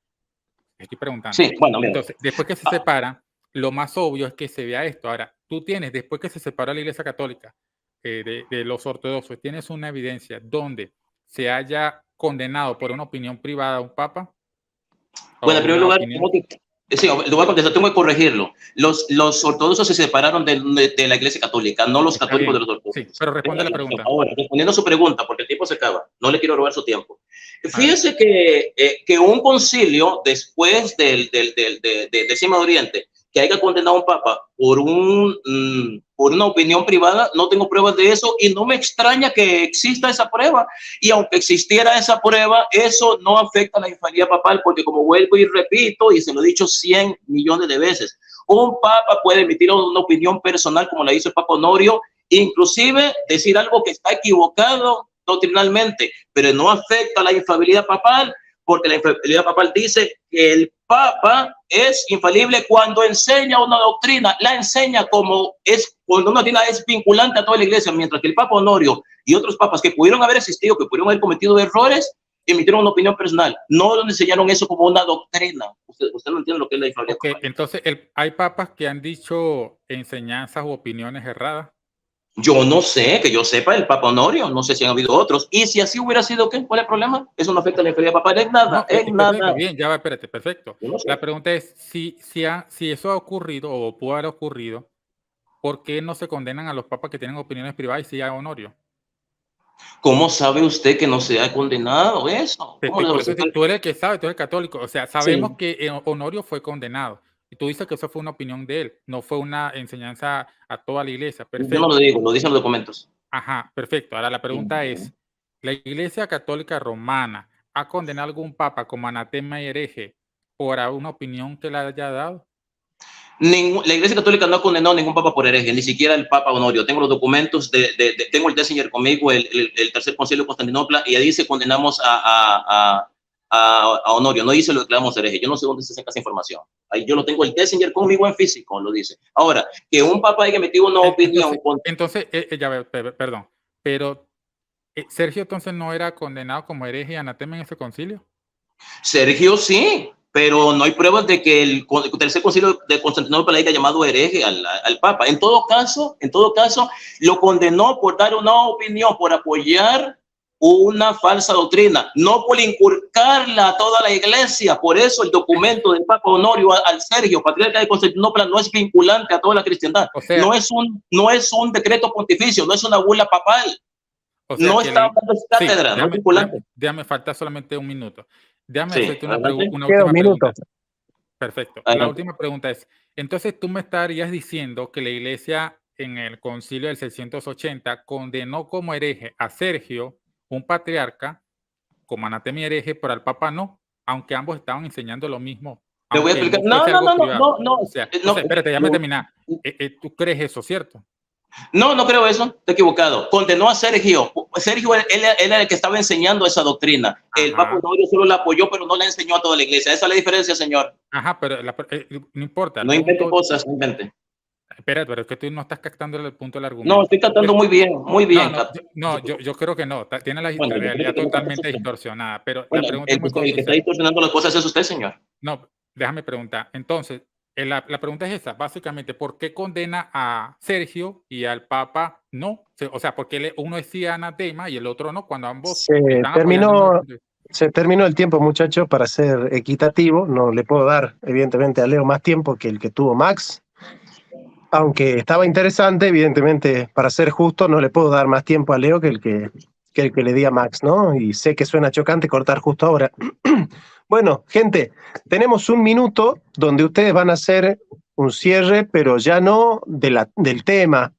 Estoy preguntando. Sí, bueno, mira. Entonces, después que se separan, lo más obvio es que se vea esto. Ahora, tú tienes, después que se separa la Iglesia Católica de los ortodoxos, tienes una evidencia donde se haya condenado por una opinión privada a un Papa. Bueno, en primer lugar, sí, le voy a contestar, tengo que corregirlo. Los ortodoxos se separaron de la Iglesia Católica, no los católicos de los ortodoxos. Sí, pero responde la pregunta. Ahora, respondiendo a su pregunta, porque el tiempo se acaba, no le quiero robar su tiempo. Fíjese que un concilio después del Cisma de Oriente que haya condenado a un papa por una opinión privada, no tengo pruebas de eso y no me extraña que exista esa prueba. Y aunque existiera esa prueba, eso no afecta a la infalibilidad papal, porque como vuelvo y repito, y se lo he dicho 100 millones de veces, un papa puede emitir una opinión personal como la hizo el Papa Honorio, inclusive decir algo que está equivocado doctrinalmente, pero no afecta a la infalibilidad papal, porque la infalibilidad papal dice que el Papa es infalible cuando enseña una doctrina, la enseña cuando una doctrina es vinculante a toda la iglesia, mientras que el Papa Honorio y otros papas que pudieron haber existido, que pudieron haber cometido errores, emitieron una opinión personal. No nos enseñaron eso como una doctrina. Usted no entiende lo que es la infalibilidad papal. Entonces, hay papas que han dicho enseñanzas u opiniones erradas. Yo no sé, que yo sepa, el Papa Honorio, no sé si han habido otros. Y si así hubiera sido, ¿qué? ¿Cuál es el problema? Eso no afecta a la infalibilidad papal, es nada, es nada. Bien, ya va, espérate, perfecto. No sé. La pregunta es, si eso ha ocurrido o pudo haber ocurrido, ¿por qué no se condenan a los papas que tienen opiniones privadas y sí a Honorio? ¿Cómo sabe usted que no se ha condenado eso? Tú eres el que sabe, tú eres el católico. O sea, sabemos que Honorio fue condenado. Y tú dices que eso fue una opinión de él, no fue una enseñanza a toda la iglesia. Perfecto. Yo no lo digo, lo dicen los documentos. Ajá, perfecto. Ahora la pregunta es, ¿la Iglesia Católica Romana ha condenado a algún papa como anatema y hereje por una opinión que le haya dado? La Iglesia Católica no ha condenado a ningún papa por hereje, ni siquiera el Papa Honorio. Tengo los documentos, tengo el Décimer conmigo, el tercer concilio de Constantinopla, y ahí dice condenamos a Honorio, no dice lo declaramos hereje. Yo no sé dónde se saca esa información. Ahí yo lo tengo el Décimer conmigo en físico, lo dice. Ahora, que un papa haya emitido una opinión... Perdón, pero Sergio entonces no era condenado como hereje y anatema en ese concilio. Sergio sí, pero no hay pruebas de que el tercer concilio de Constantinopla le haya llamado hereje al Papa. En todo caso, lo condenó por dar una opinión, por apoyar una falsa doctrina, no por inculcarla a toda la iglesia. Por eso el documento del Papa Honorio al Sergio, patriarca de Constantinopla, no es vinculante a toda la cristiandad. O sea, no es un decreto pontificio, no es una bula papal. O sea, no está dando cátedra, no es vinculante. Déjame, falta solamente un minuto. Déjame hacerte una última pregunta. Perfecto. La última pregunta es, entonces tú me estarías diciendo que la iglesia en el concilio del 680 condenó como hereje a Sergio, un patriarca, como anatema y hereje, pero al Papa no, aunque ambos estaban enseñando lo mismo. Te voy a explicar. No. O sea, espérate, déjame terminar. ¿Tú crees eso, cierto? No creo eso, estoy equivocado. Condenó a Sergio. Sergio, él era el que estaba enseñando esa doctrina. Ajá. El Papa Honorio solo la apoyó, pero no la enseñó a toda la iglesia. Esa es la diferencia, señor. Ajá, pero no importa. No invente cosas, no invente. Espérate, pero es que tú no estás captando el punto del argumento. No, estoy captando muy bien, muy bien. Yo creo que no. Tiene la realidad totalmente distorsionada. Pero la pregunta es muy concisa. El que está distorsionando las cosas es usted, señor. No, déjame preguntar. Entonces, la pregunta es esa, básicamente, ¿por qué condena a Sergio y al Papa no? O sea, porque uno es sí anatema y el otro no, cuando ambos... Se terminó el tiempo, muchachos, para ser equitativo. No le puedo dar, evidentemente, a Leo más tiempo que el que tuvo Max. Aunque estaba interesante, evidentemente, para ser justo, no le puedo dar más tiempo a Leo que el que le di a Max, ¿no? Y sé que suena chocante cortar justo ahora. Bueno, gente, tenemos un minuto donde ustedes van a hacer un cierre, pero ya no del tema,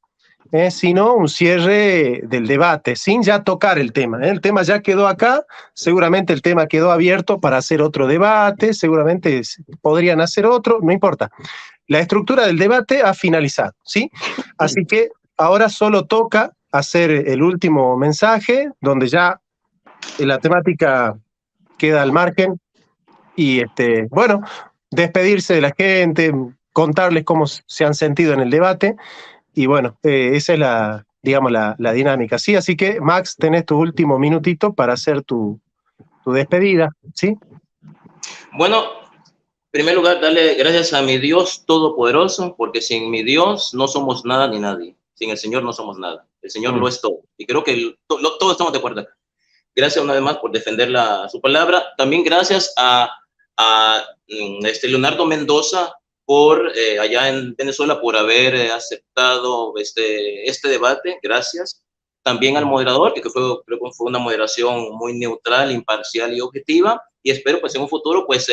sino un cierre del debate, sin ya tocar el tema. El tema ya quedó acá, seguramente el tema quedó abierto para hacer otro debate, seguramente podrían hacer otro, no importa. La estructura del debate ha finalizado, ¿sí? Así que ahora solo toca hacer el último mensaje, donde ya la temática queda al margen, y bueno, despedirse de la gente, contarles cómo se han sentido en el debate, y bueno, esa es digamos, la dinámica, ¿sí? Así que, Max, tenés tu último minutito para hacer tu despedida, ¿sí? Bueno, en primer lugar, darle gracias a mi Dios Todopoderoso, porque sin mi Dios no somos nada ni nadie. Sin el Señor no somos nada. El Señor lo es todo. Y creo que todos estamos de acuerdo acá. Gracias una vez más por defender su palabra. También gracias a Leonardo Mendoza por allá en Venezuela por haber aceptado este debate. Gracias. También al moderador, que creo que fue una moderación muy neutral, imparcial y objetiva. Y espero pues en un futuro pues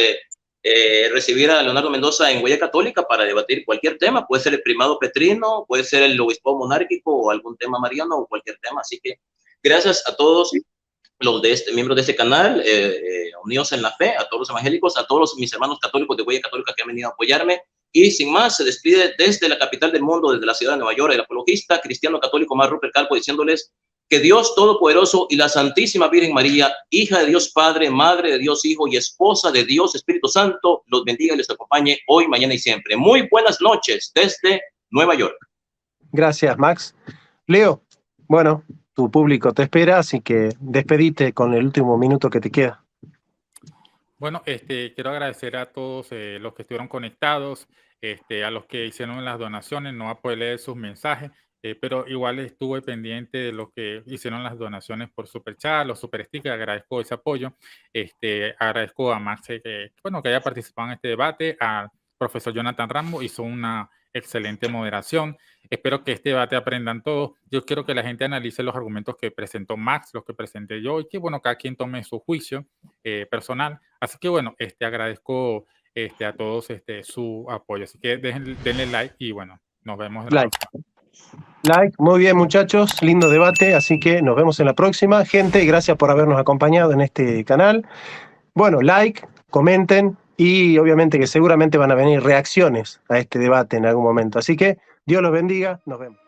recibir a Leonardo Mendoza en Huella Católica para debatir cualquier tema. Puede ser el primado petrino, puede ser el obispado monárquico o algún tema mariano o cualquier tema. Así que gracias a todos los miembros de este canal, unidos en la fe, a todos los evangélicos, a todos mis hermanos católicos de Huella Católica que han venido a apoyarme. Y sin más, se despide desde la capital del mundo, desde la ciudad de Nueva York, el apologista cristiano católico más Rupert Calpo, diciéndoles que Dios Todopoderoso y la Santísima Virgen María, hija de Dios Padre, madre de Dios Hijo y esposa de Dios Espíritu Santo, los bendiga y les acompañe hoy, mañana y siempre. Muy buenas noches desde Nueva York. Gracias, Max. Leo, bueno, tu público te espera, así que despedite con el último minuto que te queda. Bueno, quiero agradecer a todos los que estuvieron conectados, a los que hicieron las donaciones, no pude leer sus mensajes, pero igual estuve pendiente de los que hicieron las donaciones por Superchat, los Super Stickers, agradezco ese apoyo. Agradezco a Max que haya participado en este debate, al profesor Jonathan Ramos, hizo una excelente moderación. Espero que este debate aprendan todos. Yo quiero que la gente analice los argumentos que presentó Max, los que presenté yo, y que cada quien tome su juicio personal. Así que agradezco a todos su apoyo. Así que denle like y nos vemos en la próxima. Like, muy bien, muchachos, lindo debate, así que nos vemos en la próxima. Gente, gracias por habernos acompañado en este canal. Bueno, like, comenten y obviamente que seguramente van a venir reacciones a este debate en algún momento. Así que Dios los bendiga, nos vemos.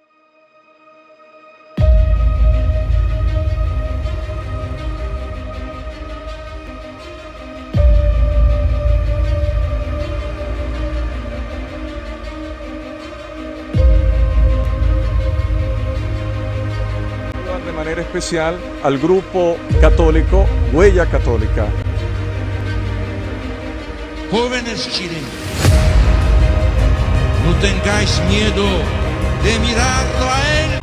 De manera especial al grupo católico Huella Católica. Jóvenes chilenos, no tengáis miedo de mirarlo a Él.